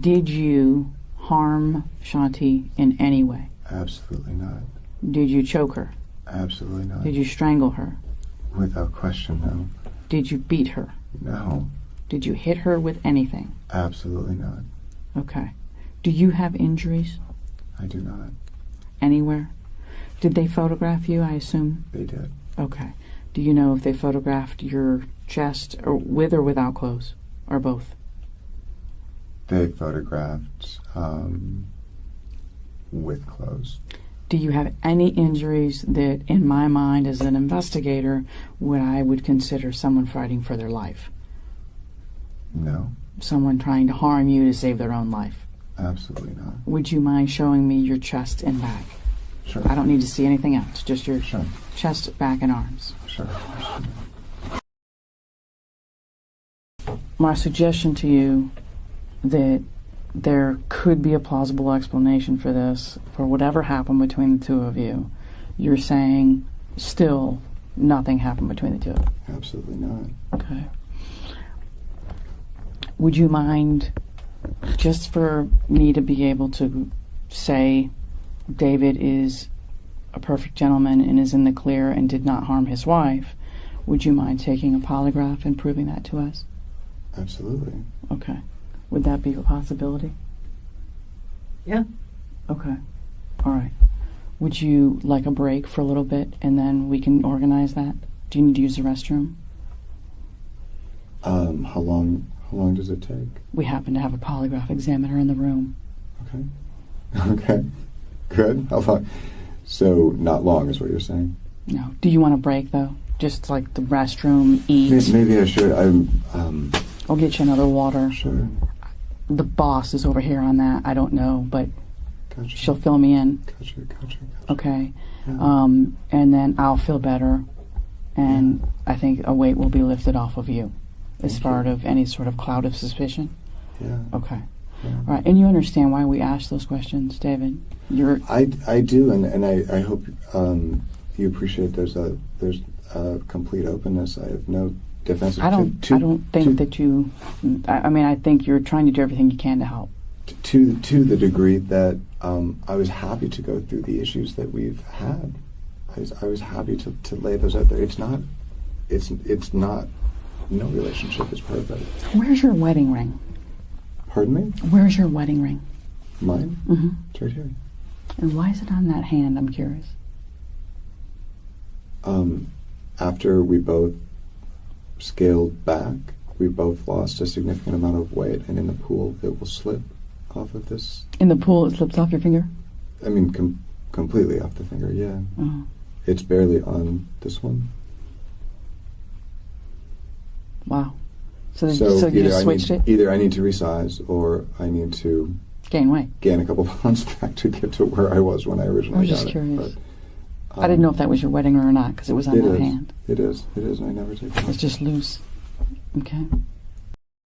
Did you harm Shanti in any way? Absolutely not. Did you choke her? Absolutely not. Did you strangle her? Without question, no. Did you beat her? No. Did you hit her with anything? Absolutely not. Okay. Do you have injuries I do not. anywhere? Did they photograph you, I assume? They did. Okay. Do you know if they photographed your chest or with or without clothes? Or both? They photographed with clothes. Do you have any injuries that, in my mind as an investigator, I would consider someone fighting for their life? No. Someone trying to harm you to save their own life? Absolutely not. Would you mind showing me your chest and back? Sure. I don't need to see anything else, just your Sure. chest, back, and arms. Sure. My suggestion to you that there could be a plausible explanation for this, for whatever happened between the two of you. You're saying still nothing happened between the two of you. Absolutely not. Okay. Would you mind, just for me to be able to say David is a perfect gentleman and is in the clear and did not harm his wife, would you mind taking a polygraph and proving that to us? Absolutely. Okay. Would that be a possibility? Yeah. Okay. All right. Would you like a break for a little bit and then we can organize that? Do you need to use the restroom? How long does it take? We happen to have a polygraph examiner in the room. Okay. Okay. Good. How long? So not long is what you're saying? No. Do you want a break though? Just like the restroom, eat. Maybe I should. I'll get you another water. Sure. The boss is over here on that. I don't know, but Gotcha. she'll fill me in. Gotcha. Okay. Yeah. And then I'll feel better, and I think a weight will be lifted off of you as far as any sort of cloud of suspicion. Yeah. Okay. Yeah. All right. And you understand why we asked those questions, David? I do, and I hope you appreciate there's a complete openness. I have no defense. I don't think that you. I mean, I think you're trying to do everything you can to help. To the degree that I was happy to go through the issues that we've had. I was happy to lay those out there. It's not. No relationship is perfect. Where's your wedding ring? Pardon me? Where's your wedding ring? Mine? Mm-hmm. It's right here. And why is it on that hand? I'm curious. After we both scaled back, we both lost a significant amount of weight, and in the pool, it will slip off of this. In the pool, it slips off your finger? I mean, completely off the finger, yeah. Uh-huh. It's barely on this one. Wow. So you either just switched it? Either I need to resize, or I need to gain weight. Gain a couple pounds back to get to where I was when I originally got it. I was just curious. But, I didn't know if that was your wedding ring or not, because it was on that hand. It is. I never take it. It's just loose. Okay.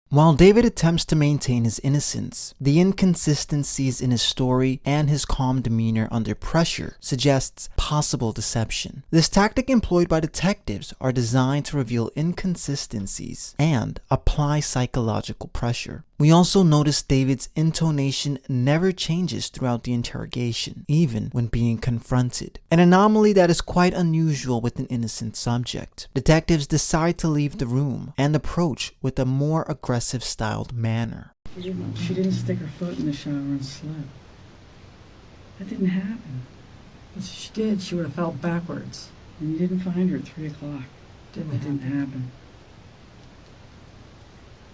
While David attempts to maintain his innocence, the inconsistencies in his story and his calm demeanor under pressure suggests possible deception. This tactic employed by detectives are designed to reveal inconsistencies and apply psychological pressure. We also notice David's intonation never changes throughout the interrogation, even when being confronted, an anomaly that is quite unusual with an innocent subject. Detectives decide to leave the room and approach with a more aggressive styled manner. She didn't stick her foot in the shower and slip. That didn't happen. If she did, she would have fell backwards. And you didn't find her at 3 o'clock. That didn't happen.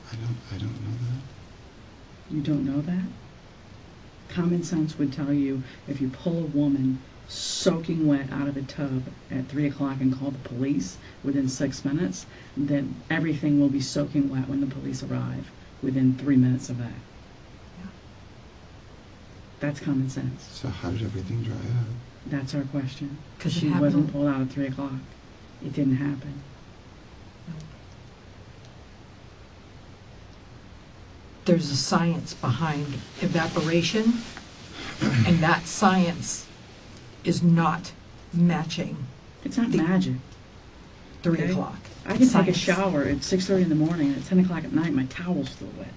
I don't know that. You don't know that? Common sense would tell you if you pull a woman soaking wet out of a tub at 3 o'clock and call the police within 6 minutes, then everything will be soaking wet when the police arrive within 3 minutes of that. Yeah. That's common sense. So how did everything dry up? That's our question. 'Cause it she happened- wasn't pulled out at 3 o'clock. It didn't happen. There's a science behind evaporation, and that science is not matching It's not magic. 3 Okay. o'clock. I can take a Science. shower at 6:30 in the morning, and at 10 o'clock at night, my towel's still wet.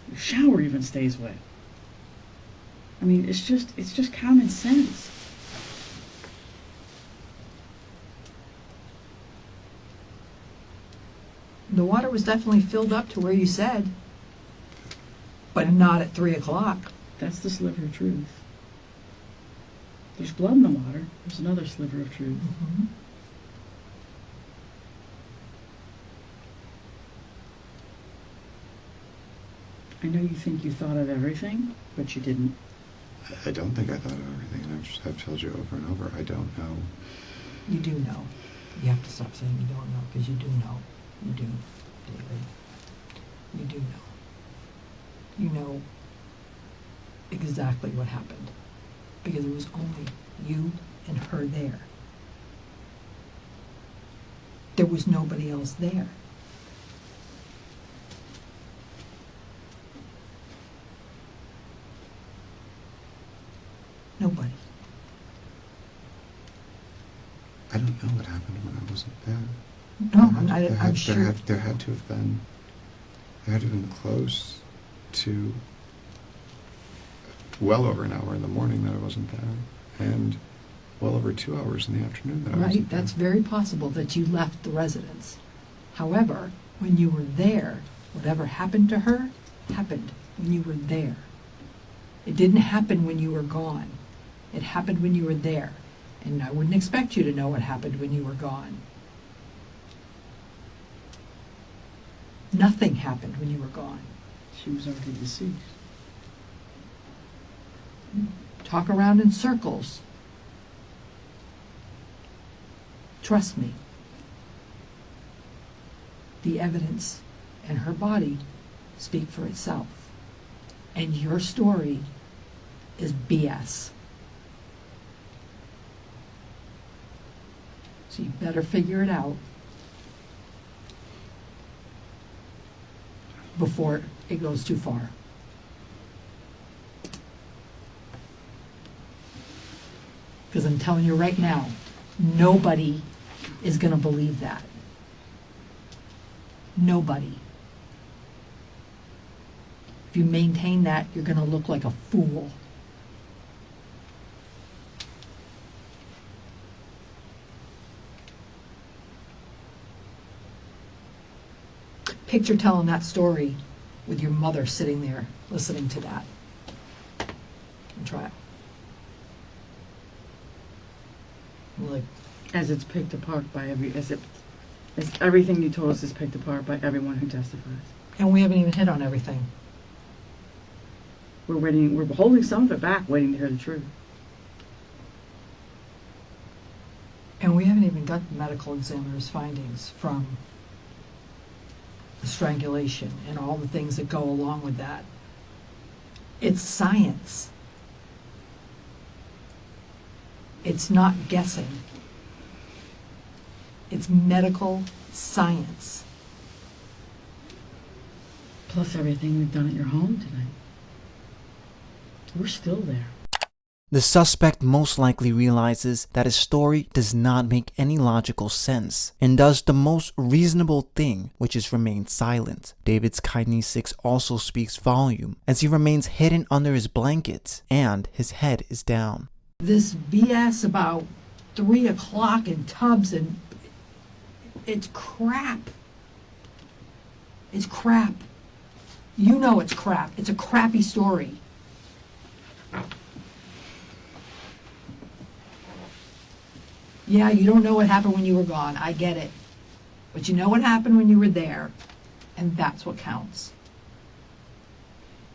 Your shower even stays wet. I mean, it's just common sense. The water was definitely filled up to where you said, but not at 3 o'clock. That's the sliver of truth. There's blood in the water. There's another sliver of truth. Mm-hmm. I know you think you thought of everything, but you didn't. I don't think I thought of everything. I've told you over and over. I don't know. You do know. You have to stop saying you don't know, because you do know. You do, David. You do know. You know exactly what happened, because it was only you and her there. There was nobody else there. Nobody. I don't know what happened when I wasn't there. No, I'm sure. There had to have been close to well over an hour in the morning that I wasn't there, and well over 2 hours in the afternoon that I wasn't Right, there. that's very possible that you left the residence. However, when you were there, whatever happened to her happened when you were there. It didn't happen when you were gone. It happened when you were there. And I wouldn't expect you to know what happened when you were gone. Nothing happened when you were gone. She was already deceased. Talk around in circles. Trust me. The evidence and her body speak for itself. And your story is BS. So you better figure it out before it goes too far. Because I'm telling you right now, nobody is going to believe that. Nobody. If you maintain that, you're going to look like a fool. Picture telling that story with your mother sitting there listening to that. And try it. Like, As it's picked apart by as everything you told us is picked apart by everyone who testifies. and we haven't even hit on everything. We're holding some of it back, waiting to hear the truth. And we haven't even got the medical examiner's findings from the strangulation and all the things that go along with that. It's science. It's not guessing. It's medical science. Plus everything we've done at your home tonight. We're still there. The suspect most likely realizes that his story does not make any logical sense and does the most reasonable thing, which is remain silent. David's kinesics also speaks volume as he remains hidden under his blankets and his head is down. This BS about 3 o'clock in tubs, and it's crap. It's crap. You know it's crap. It's a crappy story. Yeah, you don't know what happened when you were gone. I get it. But you know what happened when you were there, and that's what counts.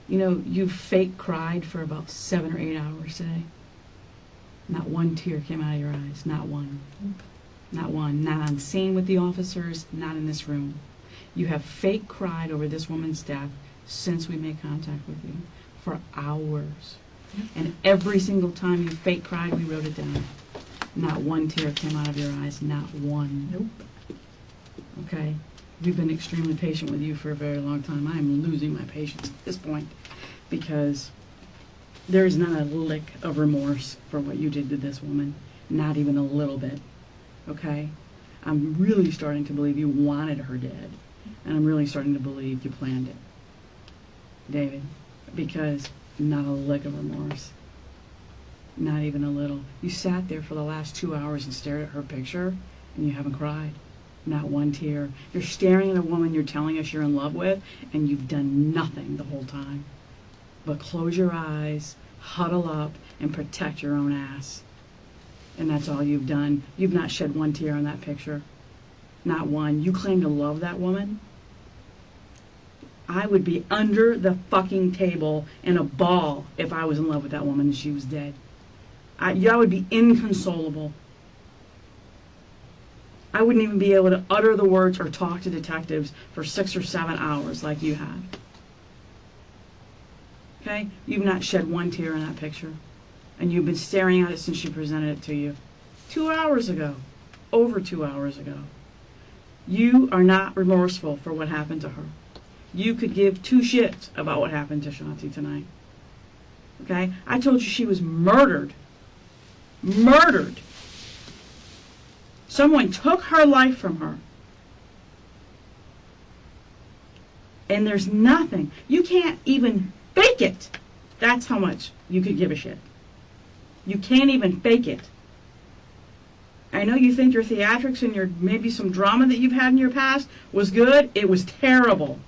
You know, you fake cried for about 7 or 8 hours today. Not one tear came out of your eyes. Not one. Not one. Not on scene with the officers, not in this room. You have fake cried over this woman's death since we made contact with you for hours. And every single time you fake cried, we wrote it down. Not one tear came out of your eyes. Not one. Nope. Okay? We've been extremely patient with you for a very long time. I am losing my patience at this point because there is not a lick of remorse for what you did to this woman. Not even a little bit. Okay? I'm really starting to believe you wanted her dead. And I'm really starting to believe you planned it. David. Because not a lick of remorse. Not even a little. You sat there for the last 2 hours and stared at her picture, and you haven't cried. Not one tear. You're staring at a woman you're telling us you're in love with, and you've done nothing the whole time. But close your eyes, huddle up, and protect your own ass. And that's all you've done. You've not shed one tear on that picture. Not one. You claim to love that woman? I would be under the fucking table in a ball if I was in love with that woman and she was dead. I would be inconsolable. I wouldn't even be able to utter the words or talk to detectives for 6 or 7 hours like you have. Okay? You've not shed one tear in that picture. And you've been staring at it since she presented it to you. 2 hours ago. Over 2 hours ago. You are not remorseful for what happened to her. You could give 2 shits about what happened to Shanti tonight. Okay? I told you she was murdered. Murdered. Someone took her life from her. And there's nothing. You can't even fake it. That's how much you could give a shit. You can't even fake it. I know you think your theatrics and your maybe some drama that you've had in your past was good. It was terrible.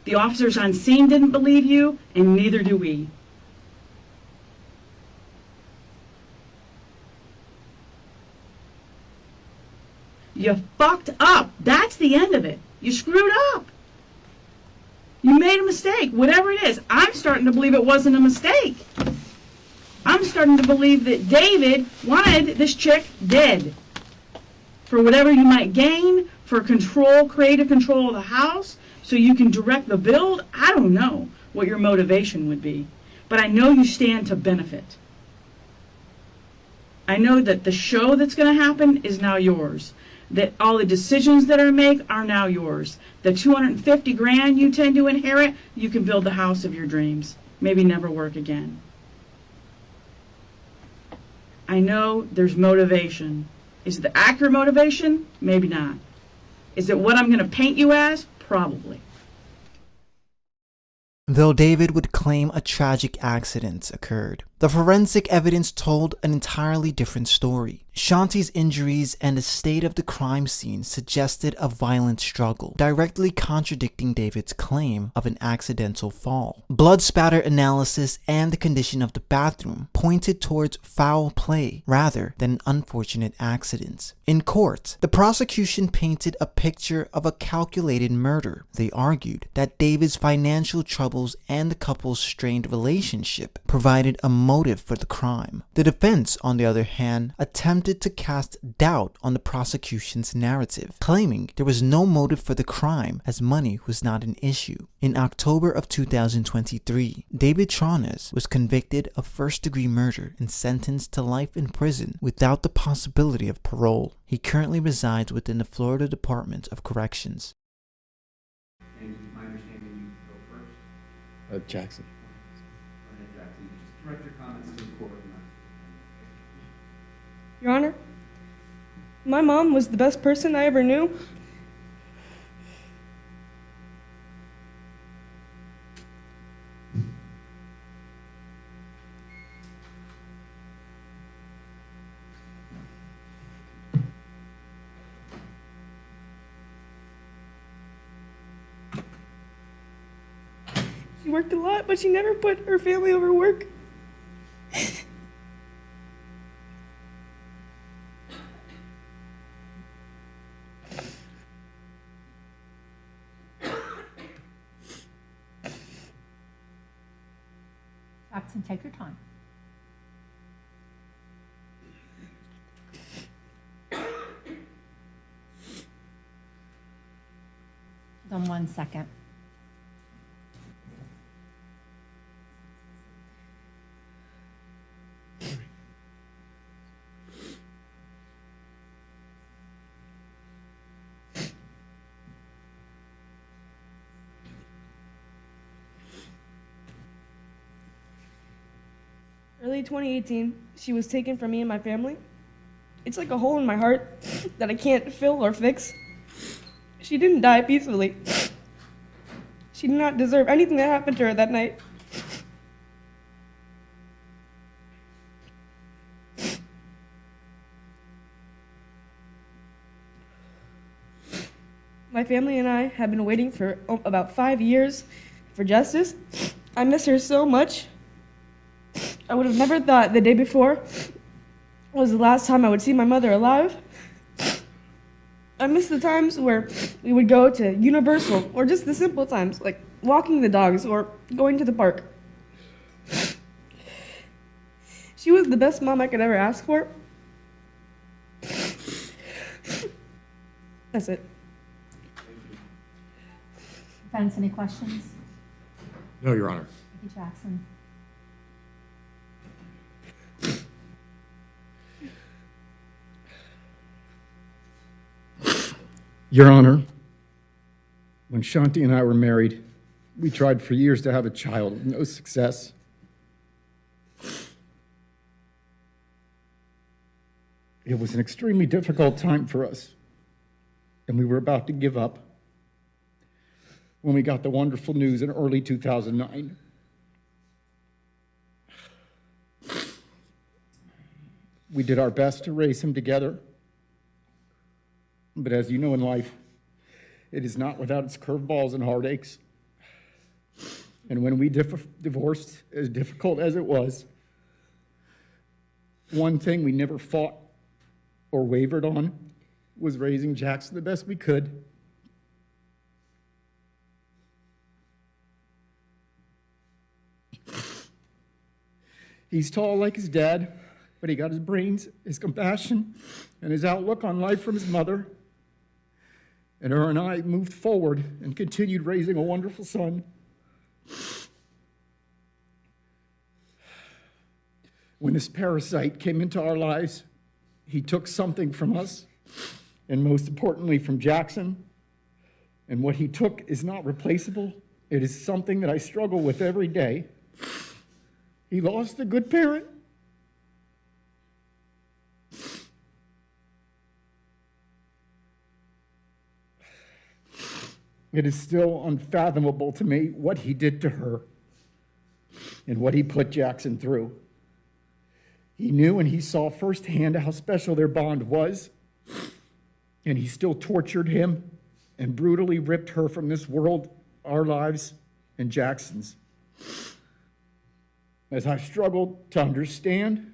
The officers on scene didn't believe you, and neither do we. You fucked up. That's the end of it. You screwed up. You made a mistake, whatever it is. I'm starting to believe it wasn't a mistake. I'm starting to believe that David wanted this chick dead. For whatever you might gain, for control, creative control of the house, so you can direct the build. I don't know what your motivation would be. But I know you stand to benefit. I know that the show that's going to happen is now yours. That all the decisions that are made are now yours. The 250 grand you tend to inherit, you can build the house of your dreams. Maybe never work again. I know there's motivation. Is it the accurate motivation? Maybe not. Is it what I'm going to paint you as? Probably. Though David would claim a tragic accident occurred, the forensic evidence told an entirely different story. Shanti's injuries and the state of the crime scene suggested a violent struggle, directly contradicting David's claim of an accidental fall. Blood spatter analysis and the condition of the bathroom pointed towards foul play rather than an unfortunate accident. In court, the prosecution painted a picture of a calculated murder. They argued that David's financial troubles and the couple's strained relationship provided a motive for the crime. The defense, on the other hand, attempted to cast doubt on the prosecution's narrative, claiming there was no motive for the crime as money was not an issue. In October of 2023, David Tronnes was convicted of first-degree murder and sentenced to life in prison without the possibility of parole. He currently resides within the Florida Department of Corrections. And my understanding, you go first. Jackson. Go ahead, Jackson. Just direct your comments to the court. Your Honor, my mom was the best person I ever knew. She worked a lot, but she never put her family over work. Jackson, take your time. Hold on 1 second. Early 2018, she was taken from me and my family. It's like a hole in my heart that I can't fill or fix. She didn't die peacefully. She did not deserve anything that happened to her that night. My family and I have been waiting for about 5 years for justice. I miss her so much. I would have never thought the day before was the last time I would see my mother alive. I miss the times where we would go to Universal, or just the simple times, like walking the dogs or going to the park. She was the best mom I could ever ask for. That's it. Defense, any questions? No, Your Honor. Thank you, Jackson. Your Honor, when Shanti and I were married, we tried for years to have a child with no success. It was an extremely difficult time for us, and we were about to give up when we got the wonderful news in early 2009. We did our best to raise him together, but as you know in life, it is not without its curveballs and heartaches. And when we divorced, as difficult as it was, one thing we never fought or wavered on was raising Jackson the best we could. He's tall like his dad, but he got his brains, his compassion, and his outlook on life from his mother. And her and I moved forward and continued raising a wonderful son. When this parasite came into our lives, he took something from us, and most importantly from Jackson. And what he took is not replaceable. It is something that I struggle with every day. He lost a good parent. It is still unfathomable to me what he did to her and what he put Jackson through. He knew and he saw firsthand how special their bond was, and he still tortured him and brutally ripped her from this world, our lives, and Jackson's. As I've struggled to understand,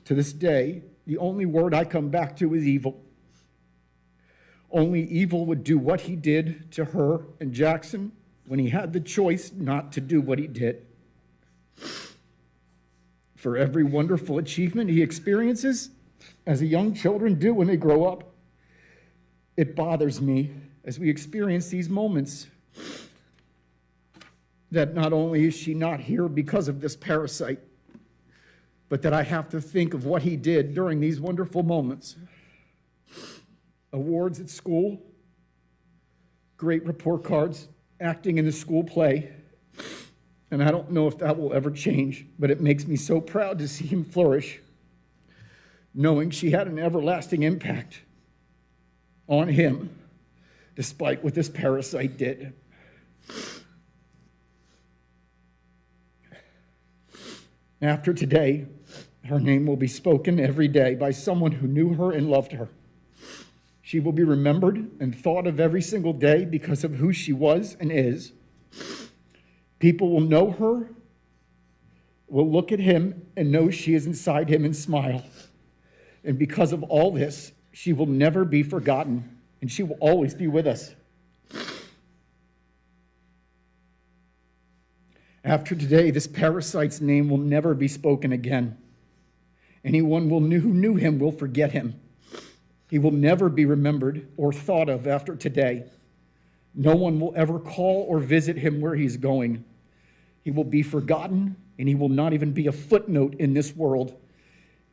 to this day, the only word I come back to is evil. Only evil would do what he did to her and Jackson when he had the choice not to do what he did. For every wonderful achievement he experiences, as young children do when they grow up, it bothers me as we experience these moments that not only is she not here because of this parasite, but that I have to think of what he did during these wonderful moments. Awards at school, great report cards, acting in the school play, and I don't know if that will ever change, but it makes me so proud to see him flourish, knowing she had an everlasting impact on him, despite what this parasite did. After today, her name will be spoken every day by someone who knew her and loved her. She will be remembered and thought of every single day because of who she was and is. People will know her, will look at him and know she is inside him and smile. And because of all this, she will never be forgotten, and she will always be with us. After today, this parasite's name will never be spoken again. Anyone who knew him will forget him. He will never be remembered or thought of after today. No one will ever call or visit him where he's going. He will be forgotten, and he will not even be a footnote in this world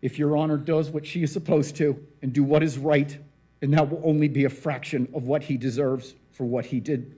if Your Honor does what she is supposed to and do what is right, and that will only be a fraction of what he deserves for what he did